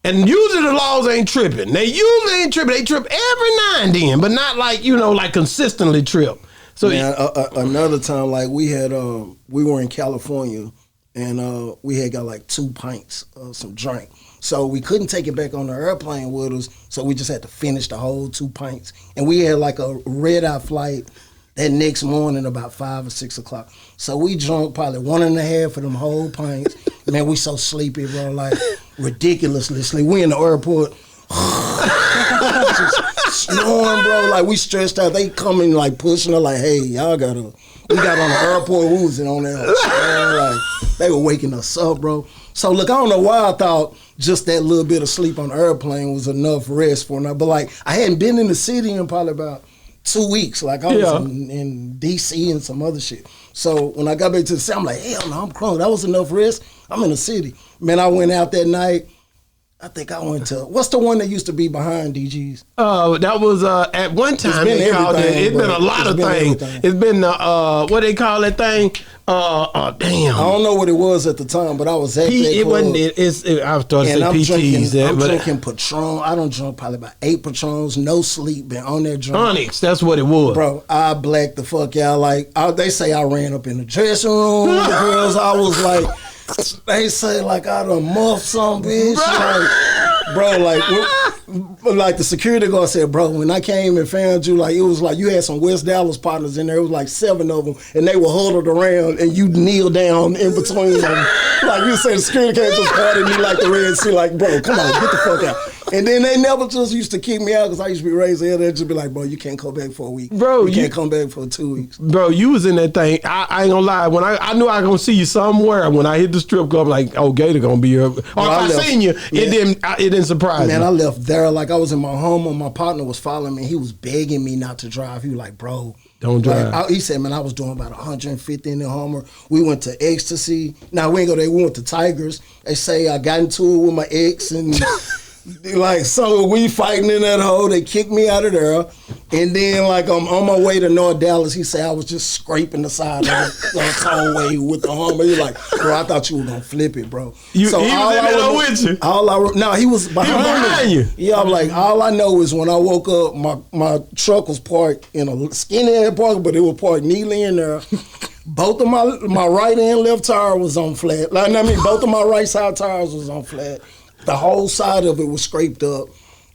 And usually the laws ain't tripping. They usually ain't tripping. They trip every now and then, but not like, like consistently trip. So man, another time, like we were in California and we had got like 2 pints of some drink. So we couldn't take it back on the airplane with us. So we just had to finish the whole 2 pints. And we had like a red-eye flight that next morning about 5 or 6 o'clock. So we drunk probably 1.5 of them whole pints. Man, we so sleepy, bro, like ridiculously sleepy. We in the airport, just snoring, bro, like we stressed out. They coming like pushing us like, hey, we got on the airport, we was on there, like they were waking us up, bro. So look, I don't know why I thought just that little bit of sleep on the airplane was enough rest for now, but like I hadn't been in the city in probably about 2 weeks. Like I was in DC and some other shit. So when I got back to the city, I'm like, hell no, I'm crunk. That was enough rest. I'm in the city. Man, I went out that night. I think I went to, what's the one that used to be behind DG's? That was at one time they called it. It's been a lot of things. It's been what they call that thing? Damn. I don't know what it was at the time, but I was at that it club. wasn't. I was starting to say PTs. I'm drinking Patron. I done drunk probably about 8 Patrons, no sleep, been on that drink. Onyx, that's what it was. Bro, I blacked the fuck out. Like, they say I ran up in the dressing room. The girls, I was like, they say like I done muffed some bitch. Bro, like the security guard said, bro, when I came and found you, like it was like you had some West Dallas partners in there. It was like 7 of them, and they were huddled around, and you kneel down in between them. Like you said, the security came just parted me like the Red Sea. Like, bro, come on, get the fuck out. And then they never just used to kick me out because I used to be raised there. They'd just be like, bro, you can't come back for a week. Bro, you can't come back for 2 weeks. Bro, you was in that thing. I ain't gonna lie. When I knew I was gonna see you somewhere, when I hit the strip club, like, oh, Gator gonna be here. Or if I seen you, it didn't surprise me. Man, I left there. Like, I was in my home and my partner was following me. He was begging me not to drive. He was like, bro, don't drive. Like, he said, man, I was doing about 150 in the Hummer. We went to Ecstasy. Now, we ain't go there. We went to Tigers. They say I got into it with my ex and... Like, so we fighting in that hole. They kicked me out of there. And then, like, I'm on my way to North Dallas. He said I was just scraping the side of the tollway with the Hummer. He like, bro, I thought you were going to flip it, bro. He was in there with you? No, he was behind you. Yeah, I'm like, all I know is when I woke up, my truck was parked in a skinny park, but it was parked neatly in there. Both of my right and left tire was on flat. Like, I mean, both of my right side tires was on flat. The whole side of it was scraped up,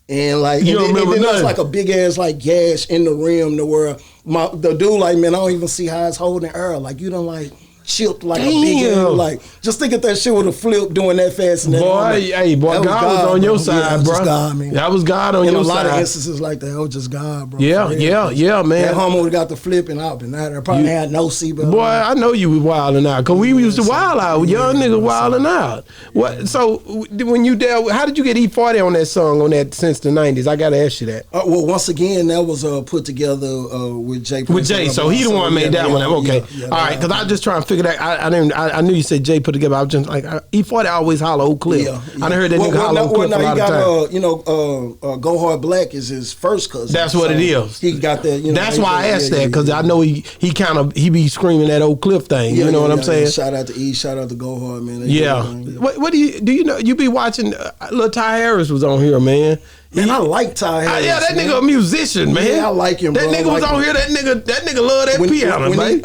and like you don't remember then nothing. there's like a big ass like gash in the rim to where the dude like, man, I don't even see how it's holding air. Like you don't like chipped like a big ass, like just think if that shit would have flipped doing that fast. And boy, God was on your side, bro. That was God on your side. In a lot of instances like that, it was just God, bro. Yeah, man. That Hummer would have got the flipping out, and I probably had no seatbelt. Boy, I know you was wilding out because we used to wild out. Young niggas wilding out. What? So when you dealt, how did you get E40 on that song since the 90s? I gotta ask you that. Well, once again, that was put together with Jay. With Jay, so he the one made that one. Okay, all right. Because I was just trying to figard that. I knew you said Jay put together. I was just like E40 always holler old clip. I done heard that nigga holler old clip a lot of times. Go Hard Black is his first cousin. That's what it is. He got that. That's why I asked that because I know he be screaming that old clip thing. You know what I'm saying? Shout out to E. Shout out to Go Hard, man. What do you know? You be watching? Lil Ty Harris was on here, man. Man, I like Ty Harris. Yeah, that nigga a musician, man. Yeah, I like him, bro. That nigga was on here. That nigga love that piano, man.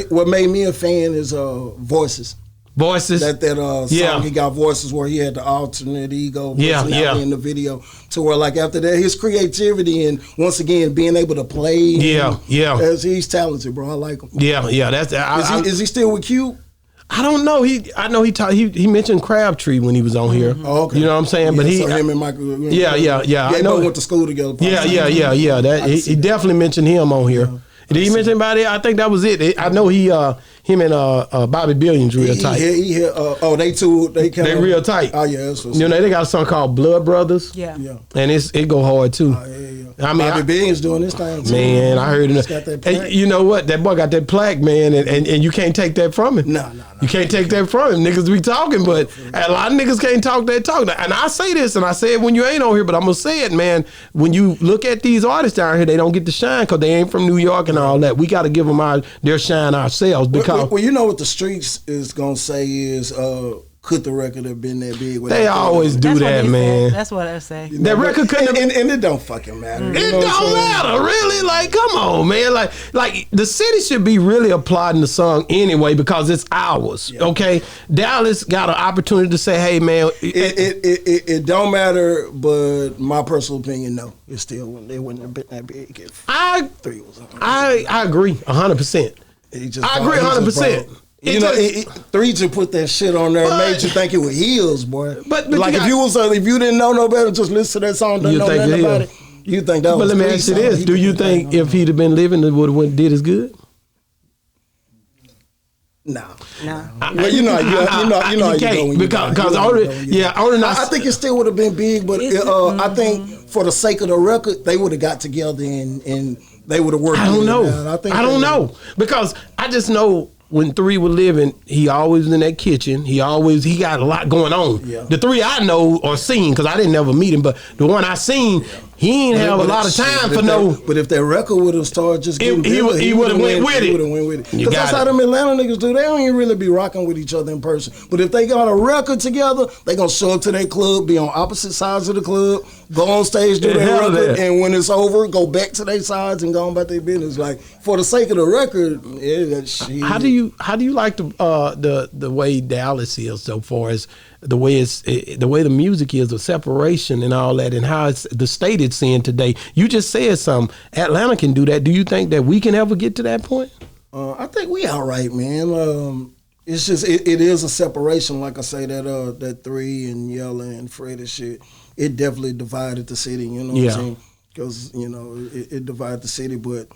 What made me a fan is Voices. Voices. That song, he got Voices where he had the alternate ego in the video. To where like after that, his creativity and once again being able to play. As he's talented, bro. I like him. Yeah. Is he still with Cube? I don't know. I know he mentioned Crabtree when he was on here. Oh, okay. You know what I'm saying? But so him and Michael. Yeah. They both went to school together. Yeah. That he definitely mentioned him on here. Did he mention anybody? I think that was it. I know him and Bobby Billions real tight. They real tight. Oh yeah, that's what's they got a song called Blood Brothers. Yeah. And it go hard too. I mean, Bobby Billions doing this thing too. Man, I heard it. Got that plaque. You know what? That boy got that plaque, man, and you can't take that from him. No. You can't take that from him. Niggas be talking, but a lot of niggas can't talk that talk. And I say this, and I say it when you ain't on here, but I'm gonna say it, man. When you look at these artists down here, they don't get to shine because they ain't from New York and all that. We got to give them their shine ourselves because. Well, you know what the streets is gonna say is. Could the record have been that big? They always do that, man. That's what I say. That record couldn't have, and it don't fucking matter. It don't matter, really. Like, come on, man. Like the city should be really applauding the song anyway because it's ours. Yeah. Okay, Dallas got an opportunity to say, "Hey, man." It don't matter, but my personal opinion, no, it still it wouldn't have been that big if 3 was on. I agree 100%. I agree 100%. You know, 3 just put that shit on there and made you think it was heels, boy. But like if you didn't know no better, just listen to that song, don't know nothing about it. You think that was? But let me ask you this: do you think if he'd have been living, it would have did as good? No. Well, you can't because I think it still would have been big, but I think for the sake of the record, they would have got together and they would have worked. I don't know. I don't know because I just know. When 3 was living, he always was in that kitchen. He got a lot going on. Yeah. The 3 I know or seen, because I didn't never meet him, but the one I seen, he ain't have a lot of time for no. But if that record would have started just getting bigger, he would have went with it. He would have went with it. Because that's how them Atlanta niggas do. They don't even really be rocking with each other in person. But if they got a record together, they gonna show up to their club, be on opposite sides of the club, go on stage, do their record, and when it's over, go back to their sides and go on about their business. Like for the sake of the record, that shit. How do you like the way Dallas is so far as the way the music is, the separation and all that, and how it's the state it's in today? You just said something. Atlanta can do that. Do you think that we can ever get to that point? I think we all right, man. It's just it is a separation, like I say that 3 and Yella and Fred and shit. It definitely divided the city. You know what I'm saying? Because it divided the city, but.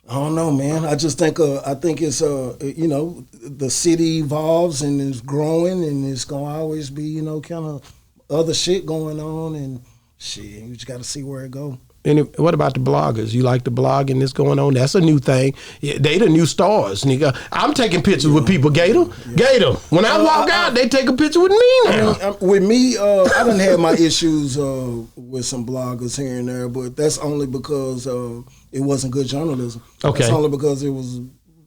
I don't know, man. I just think it's the city evolves and is growing and it's gonna always be kind of other shit going on and shit. You just got to see where it go. And what about the bloggers? You like the blogging that's going on? That's a new thing. They the new stars, nigga. I'm taking pictures with people, Gator. Yeah. Gator. When I walk out, they take a picture with me now. With me, I done had my issues with some bloggers here and there, but that's only because it wasn't good journalism. Okay. That's only because it was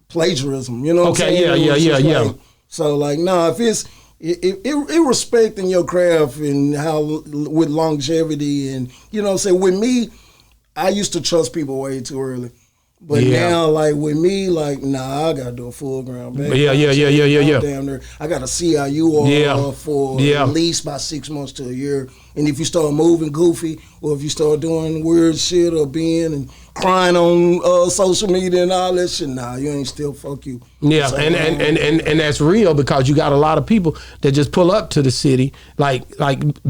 plagiarism. You know what I'm saying? Yeah. So, like, no, if it's it respecting your craft and how with longevity and, you know what I'm saying, with me, I used to trust people way too early. But now, like, with me, like, nah, I got to do a full ground back. Yeah. Damn near. I got to see how you are for at least about 6 months to a year. And if you start moving goofy or if you start doing weird shit or being and crying on social media and all that shit, nah, you ain't still fuck you. Yeah, so, and that's real because you got a lot of people that just pull up to the city. Like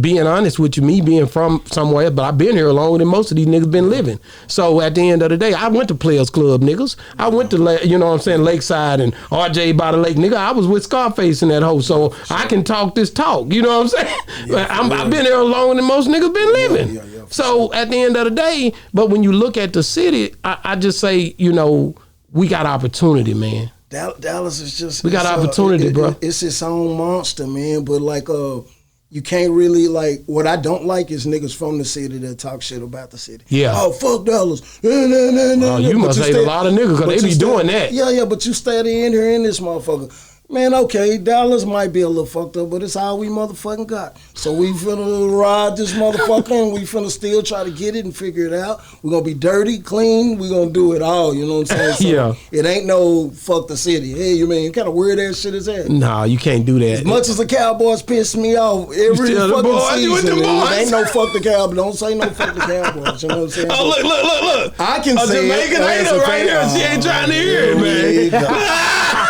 being honest with you, me being from somewhere, but I've been here longer than most of these niggas been living. So at the end of the day, I went to Players Club, niggas. I went to, you know what I'm saying, Lakeside and RJ by the Lake, nigga. I was with Scarface in that hoe, so I can talk this talk. You know what I'm saying? I've been here longer than most niggas been living. So at the end of the day, but when you look at the city, I just say, we got opportunity, man. Dallas is just... We got opportunity, bro. It's its own monster, man. But, like, you can't really, like... What I don't like is niggas from the city that talk shit about the city. Yeah. Oh, fuck Dallas. You must hate a lot of niggas because they be doing that. Yeah, but you steady in here in this motherfucker. Man, okay, Dallas might be a little fucked up, but it's all we motherfucking got. So we finna ride this motherfucker and we finna still try to get it and figure it out. We're gonna be dirty, clean, we gonna do it all, you know what I'm saying? So it ain't no fuck the city. Hey, you mean, kind of weird ass shit is that? Nah, you can't do that. As much as the Cowboys piss me off every fucking season, it ain't no fuck the Cowboys. Don't say no fuck the Cowboys, you know what I'm saying? Oh, look. I can say Jamaican hater right here. She ain't trying to hear it, man.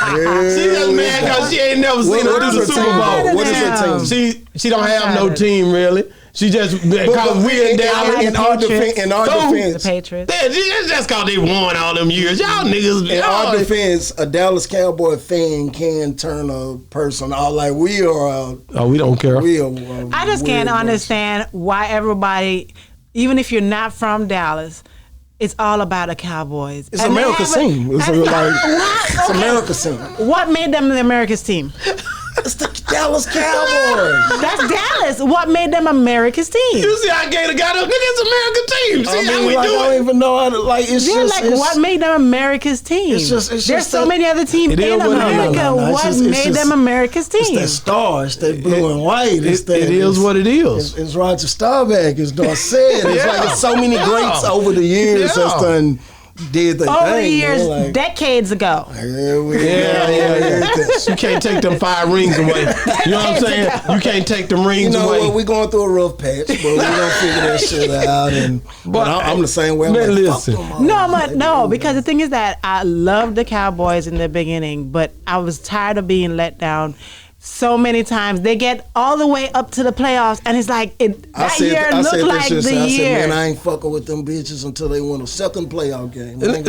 She just mad because she ain't never seen her do the Super Bowl. What is her team? She don't have no team really. She just because we in Dallas. In our defense, the Patriots. Just because they won all them years. Y'all niggas. In our defense, a Dallas Cowboy fan can turn a person out like we are. We don't care. I just can't understand why everybody, even if you're not from Dallas, it's all about the Cowboys. It's America's team. It's America's team. What made them the America's team? It's the Dallas Cowboys. That's Dallas. What made them America's team? You see how Gator got up? Nigga, it's American team. See how we do I don't it? even know how to, What made them America's team? There's so many other teams in America. What made them America's team? It's that star. It's that blue and white. It is what it is. It's Roger Staubach. It's Dorset. It's like it's so many greats over the years that's done did the over thing. The years, decades ago. You can't take them 5 rings away. You know what I'm saying? You can't take them rings away. What? We're going through a rough patch, but we're gonna figure that shit out. But I'm the same way. Man, listen. No, because the thing is that I loved the Cowboys in the beginning, but I was tired of being let down. So many times they get all the way up to the playoffs, and it's like that year looked like the year. Man, I ain't fucking with them bitches until they win a second playoff game. Man, let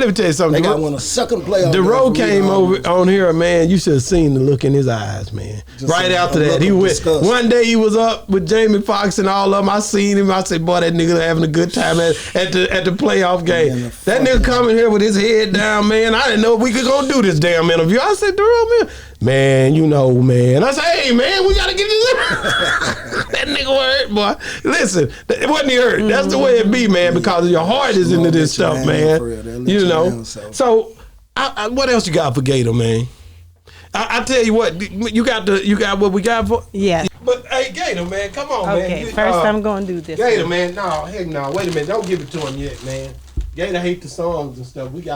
me tell you something. They got to win a second playoff game. DeRoe came over on here, man. You should have seen the look in his eyes, man. Right after that, he went. One day he was up with Jamie Foxx and all of them. I seen him. I said, "Boy, that nigga having a good time at the playoff game." Man, that nigga coming here with his head down, man. I didn't know if we could go do this damn interview. I said, DeRoe, man, you know, man. I said, hey, man, we got to get this. That nigga hurt, boy. Listen, it wasn't he hurt. That's the way it be, man, because your heart is into this stuff, man. You know. So, what else you got for Gator, man? I tell you what, you got what we got for? Yeah. But, hey, Gator, man, come on, man. Okay, first I'm going to do this. Gator, man, no, heck no. Wait a minute. Don't give it to him yet, man. Gator hate the songs and stuff. Gator hate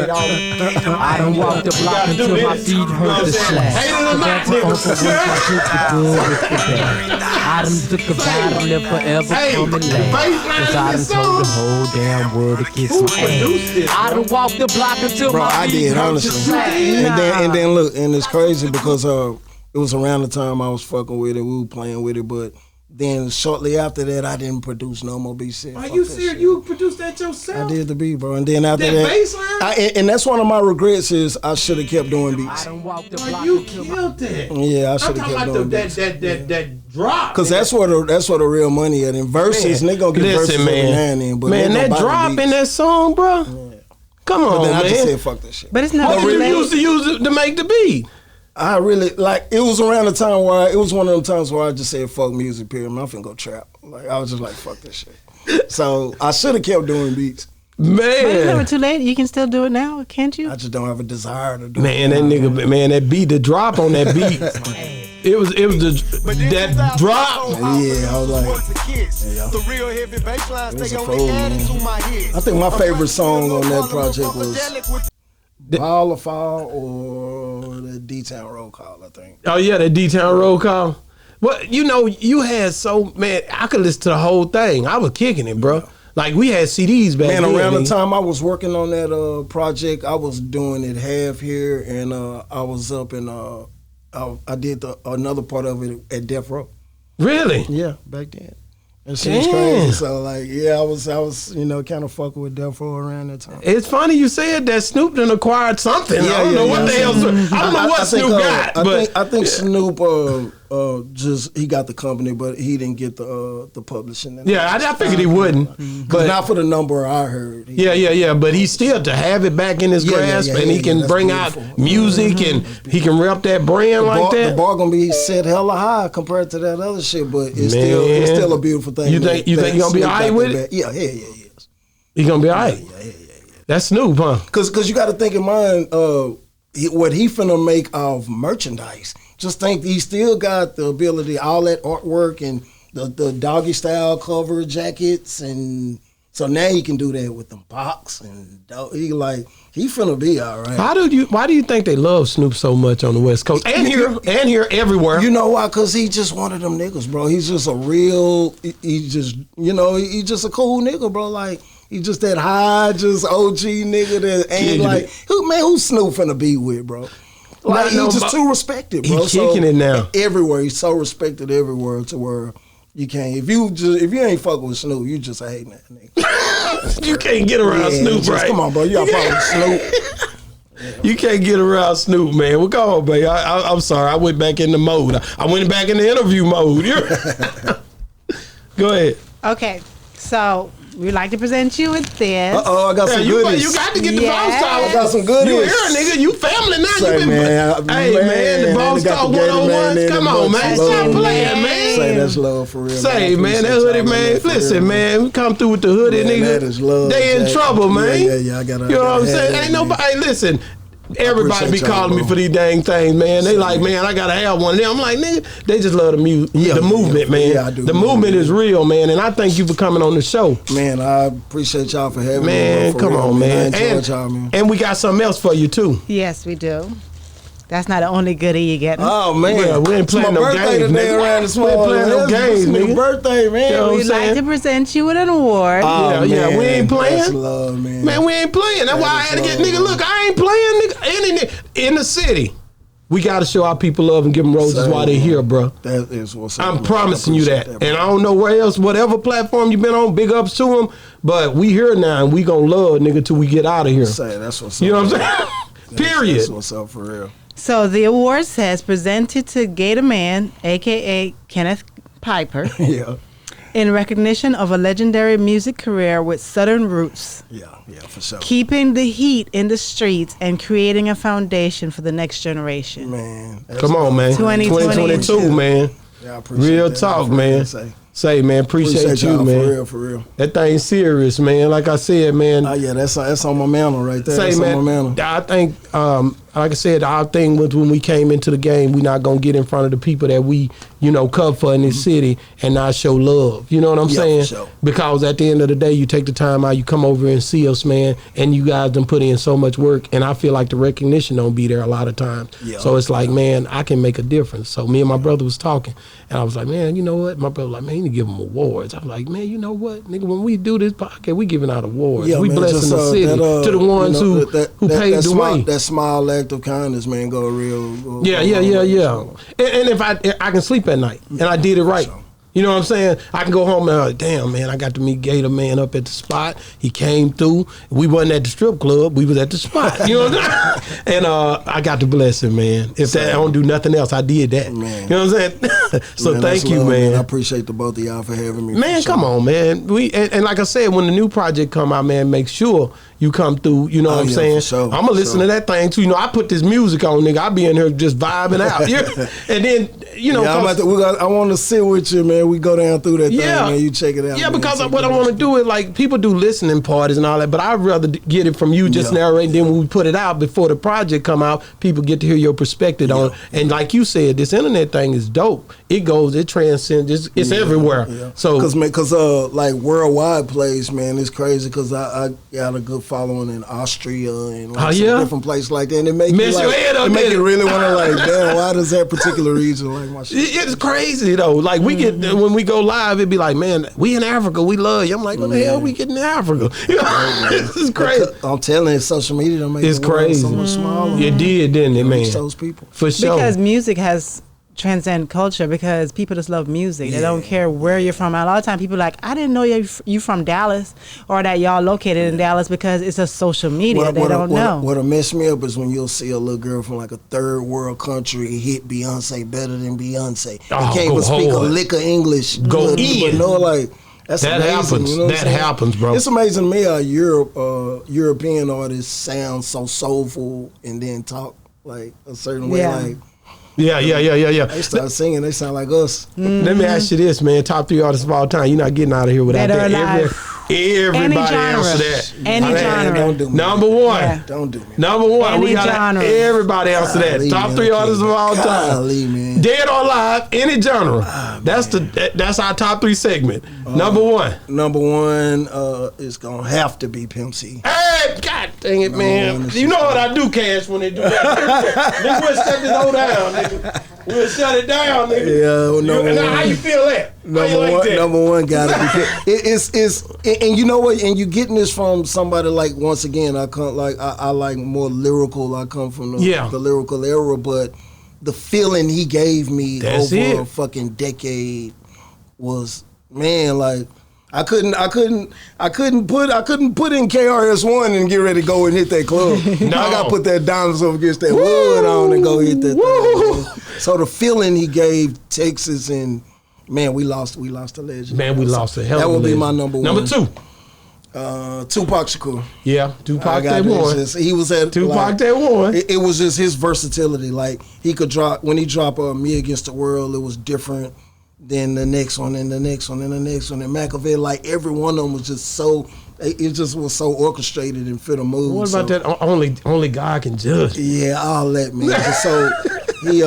all that. I done walked the block until my feet hurt the slack. Hate it or not, I done took a vow to live forever coming last. Cause I done told the whole damn world to kiss my ass. I done walked the block until my feet hurt the slack. And then look, and it's crazy because it was around the time I was fucking with it. We were playing with it, but then shortly after that, I didn't produce no more beats. Are you serious? You produced that yourself? I did the beat, bro. And then after that, and that's one of my regrets is I should have kept doing beats. You killed it. Yeah, I should have kept doing beats. That drop. Because that's where the real money at. In verses, and they gonna get verses every now and then. But man, that drop in that song, bro. Yeah. Come on, man. I just said fuck that shit. But it's not. What did you used to use it to make the beat? I really it was around the time where it was one of them times where I just said fuck music, period. I'm finna go trap. Like I was just like fuck this shit. So I should have kept doing beats. Man, but it's never too late. You can still do it now, can't you? I just don't have a desire to do it. Man, that beat, the drop on that beat. It was that drop. Yeah, I was like, the real heavy bass lines they only added to my head. I think my favorite song on that project was Ball of Fall or the D-Town Roll Call, I think. Oh yeah, the D-Town Roll Call. Well, you know, you had I could listen to the whole thing. I was kicking it, bro. Like we had CDs back then. Man, around the time I was working on that project, I was doing it half here, and I was up in I did another part of it at Death Row. Really? Yeah, back then. And she was crazy. So like, yeah, I was kind of fucking with Death Row around that time. It's funny you said that Snoop done acquired something. I don't know what the hell. I don't know what Snoop got. I think Snoop he got the company, but he didn't get the publishing. Yeah, I figured he wouldn't. But not for the number I heard. Yeah. But he still to have it back in his grasp, and he can bring out music, and he can rep that brand like that. The bar gonna be set hella high compared to that other shit, but it's still a beautiful thing. You think he gonna be alright with it? Yeah. He gonna be alright. Yeah. That's Snoop, huh? Because you got to think in mind what he finna make of merchandise. Just think he still got the ability, all that artwork and the doggy style cover jackets, and so now he can do that with them box and he finna be all right. Why do you think they love Snoop so much on the West Coast and here everywhere? You know why? Because he just one of them niggas, bro. He's just he's just a cool nigga, bro. Like. He just that high, just OG nigga that ain't like, who's Snoop finna be with, bro? Like, he's just too respected, bro. He's kicking it now. Everywhere. He's so respected everywhere to where you can't. If you ain't fucking with Snoop, you just hating that nigga. You can't get around Snoop, right? Come on, bro. You got problem with Snoop. You can't get around Snoop, man. Well, go on, babe. I'm sorry. I went back in the mode. I went back in the interview mode. Go ahead. Okay, so we'd like to present you with this. I got some goodies. You got to get the Yes. boss talk. I got some goodies. You here, nigga. You family now. Say, You man, the boss talk 101s. Come on, man. Stop playing, man. Say that's love for real. Say, man, that hoodie, man. Listen, man, we come through with the hoodie, Man, nigga. that is love, They in Jack. trouble, man. Yeah, I gotta. You know what I'm have saying? that, Ain't man. nobody. Hey, listen. Everybody be appreciate y'all, calling me bro. for these dang things, man. They like, man, I gotta have one of them. I'm like, nigga, they just love the movement, man. Yeah, I do. The movement is real, man. And I thank you for coming on the show. Man, I appreciate y'all for having me. Man, bro, for come real, on, man. I enjoyed y'all, man. And we got something else for you too. Yes, we do. That's not the only goodie you get. Oh man, Yeah, we ain't It's my playing no birthday games, today nigga. around this We ain't morning. playing no It's games, my nigga. birthday, man. Yo, We'd I'm saying? like to present you with an award. Yeah, yeah, we ain't playing. That's love, man. Man, we ain't playing. That's why I had to get love, nigga. man. Look, I ain't playing, nigga. In the city, we got to show our people love and give them roses Same, while they man. here, bro. That is what's up. I'm man. promising I you appreciate that. And I don't know where else, whatever platform you been on, big ups to them. But we here now, and we gonna love nigga till we get out of here. Say that's what's up. You know what I'm man. saying? Period. That's what's up for real. So the award says presented to Gator Man, aka Kenneth Piper, Yeah, in recognition of a legendary music career with Southern roots, yeah, for sure. keeping the heat in the streets and creating a foundation for the next generation. Man, that's Come on, man. 2022, 2022, man. Yeah, I appreciate Real that. talk, For real, man. Say, man, appreciate you, y'all, man. For real. That thing's serious, man. Like I said, man. Oh yeah, that's on my mantle right there. Say, That's man, on my mantle. I think, like I said, our thing was when we came into the game, we not gonna get in front of the people that we, cover for in this city and not show love. You know what I'm Yeah, saying? for sure. Because at the end of the day, you take the time out, you come over and see us, man, and you guys done put in so much work, and I feel like the recognition don't be there a lot of times. Yeah. So it's like, man, I can make a difference. So me and my brother was talking, and I was like, man, you know what? My brother was like, man, you need to give them awards. I was like, man, you know what, nigga, when we do this podcast, we giving out awards. Yeah, we man, blessing just, the city to the ones who paved the way. That small act of kindness, man, go real. Yeah. And if I can sleep at night, and I did it right. Sure. You know what I'm saying? I can go home and like, damn, man, I got to meet Gator Man up at the spot. He came through. We wasn't at the strip club. We was at the spot. You know what I'm saying? And I got to bless him, man. If that I don't do nothing else, I did that. Man. You know what I'm saying? So Man, thank that's you, love, man. I appreciate the both of y'all for having me. Man, for come sure. on, man. And like I said, when the new project come out, man, make sure you come through. You know what I'm yeah, saying? for sure, I'm gonna for listen to sure. that thing too. I put this music on, nigga. I be in here just vibing out. Yeah. And then Yeah, I want to sit with you, man. We go down through that thing, man. You check it out. Yeah, man. because Check what it I out. want to do is like people do listening parties and all that, but I'd rather get it from you just Yeah. narrating. Then when we put it out before the project come out, people get to hear your perspective on it. And like you said, this internet thing is dope. It transcends. It's everywhere. Yeah. So because like worldwide plays, man, it's crazy because I got a good following in Austria and like some different places like that, and it make Mess you your like, head up, it make didn't you it? really want to like, damn, why does that particular region like my shit? It's crazy though. Like we get when we go live, it'd be like, man, we in Africa, we love you. I'm like, what the hell we getting in Africa? You know, it's crazy. I'm telling you, social media don't make It's the world crazy. so much smaller. It did, didn't it, man? Reach those people. For sure. Because music has transcend culture because people just love music. They don't care where you're from. A lot of times people are like, I didn't know you from Dallas or that y'all located in Dallas because it's a social media. They don't know. What'll mess me up is when you'll see a little girl from like a third world country hit Beyonce better than Beyonce. Oh, They can't go even speak a hard. lick of English. Go But in. no, like that's That amazing, happens. you know what I'm That saying? happens, bro. It's amazing to me how European artists sound so soulful and then talk like a certain way. Yeah. Like Yeah. they start singing, they sound like us. Let me ask you this, man. Top 3 artists of all time. You're not getting out of here without That are that. alive. Everybody genre. answer that. Any genre. Don't do me. Number one. Yeah. Don't do me. Number one. Any we got genre. everybody answer that. Golly, Top man, 3 artists of all time. Golly, man. Dead or alive, any genre. That's our top 3 segment. Number one. Number one is gonna have to be Pimp C. Hey, God dang it, man. one is You know what I do, Cash, when they do that. Nigga, we'll set this whole down, nigga. We'll shut it down, nigga. Yeah, now, how you feel that? Number one gotta be. It's and you know what? And you getting this from somebody like, once again, I come like I like more lyrical. I come from the lyrical era, but the feeling he gave me over a fucking decade was, man, like. I couldn't put in KRS-One and get ready to go and hit that club. I gotta put that diamonds up against that wood on and go hit that thing. So the feeling he gave Texas, and man, we lost a legend. Man, we lost a hell of a legend. That would be my number one. Number two. Tupac Shakur. Yeah, Tupac that one. He was at Tupac that one. It was just his versatility. Like he could drop Me Against the World. It was different. Then the next one, and the next one, and the next one, and Machiavelli, like every one of them was just so. It just was so orchestrated and fit a mood. What about that? Only God can judge. Yeah, all that, man. So he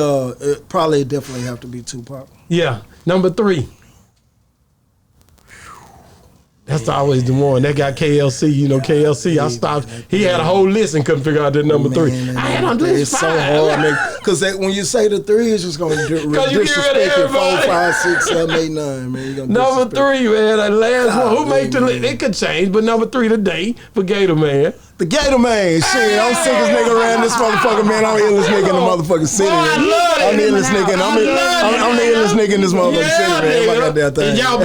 probably definitely have to be Tupac. Yeah, number three. That's always the one. That got KLC, KLC. I stopped. He had a whole list and couldn't figure out that number three. I had on list five. It's so hard, man. Because when you say the three, it's just going to disrespect your 4, 5, 6, 7, 8, 9, man. Number three, man. That last one. Who made the list? It could change, but number three today for Gator Man. The Gator Man, shit, I'm sick as nigga around this motherfucker, man. I'm the illest nigga in the motherfucking city. Boy, I love it. I'm the illest nigga, and I'm the illest nigga in this motherfucking city, man. Fuck out that thing. And y'all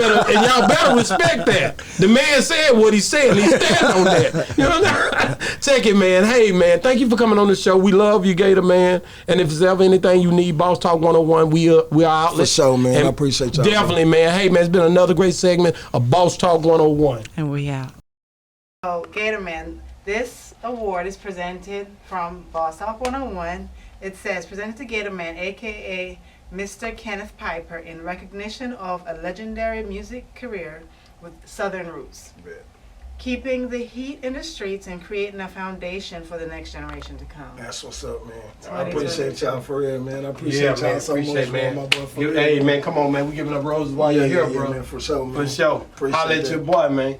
better respect that. The man said what he said, and he stand on that. You know what I'm saying? Check it, man. Hey, man, thank you for coming on the show. We love you, Gator Man. And if there's ever anything you need, Boss Talk 101, we are outlet. For sure, man. And I appreciate y'all. Definitely, man. Hey, man, it's been another great segment of Boss Talk 101. And we out. So, Gator Man, this award is presented from Boss Talk 101. It says, presented to Gator Man, a.k.a. Mr. Kenneth Piper, in recognition of a legendary music career with Southern roots. Keeping the heat in the streets and creating a foundation for the next generation to come. That's what's up, man. I appreciate y'all for real, man. I appreciate y'all so much, man. My boy, Hey, man, come on, man. We giving up roses while you're here, bro. Man, for sure, man. For sure. Holla at your boy, man.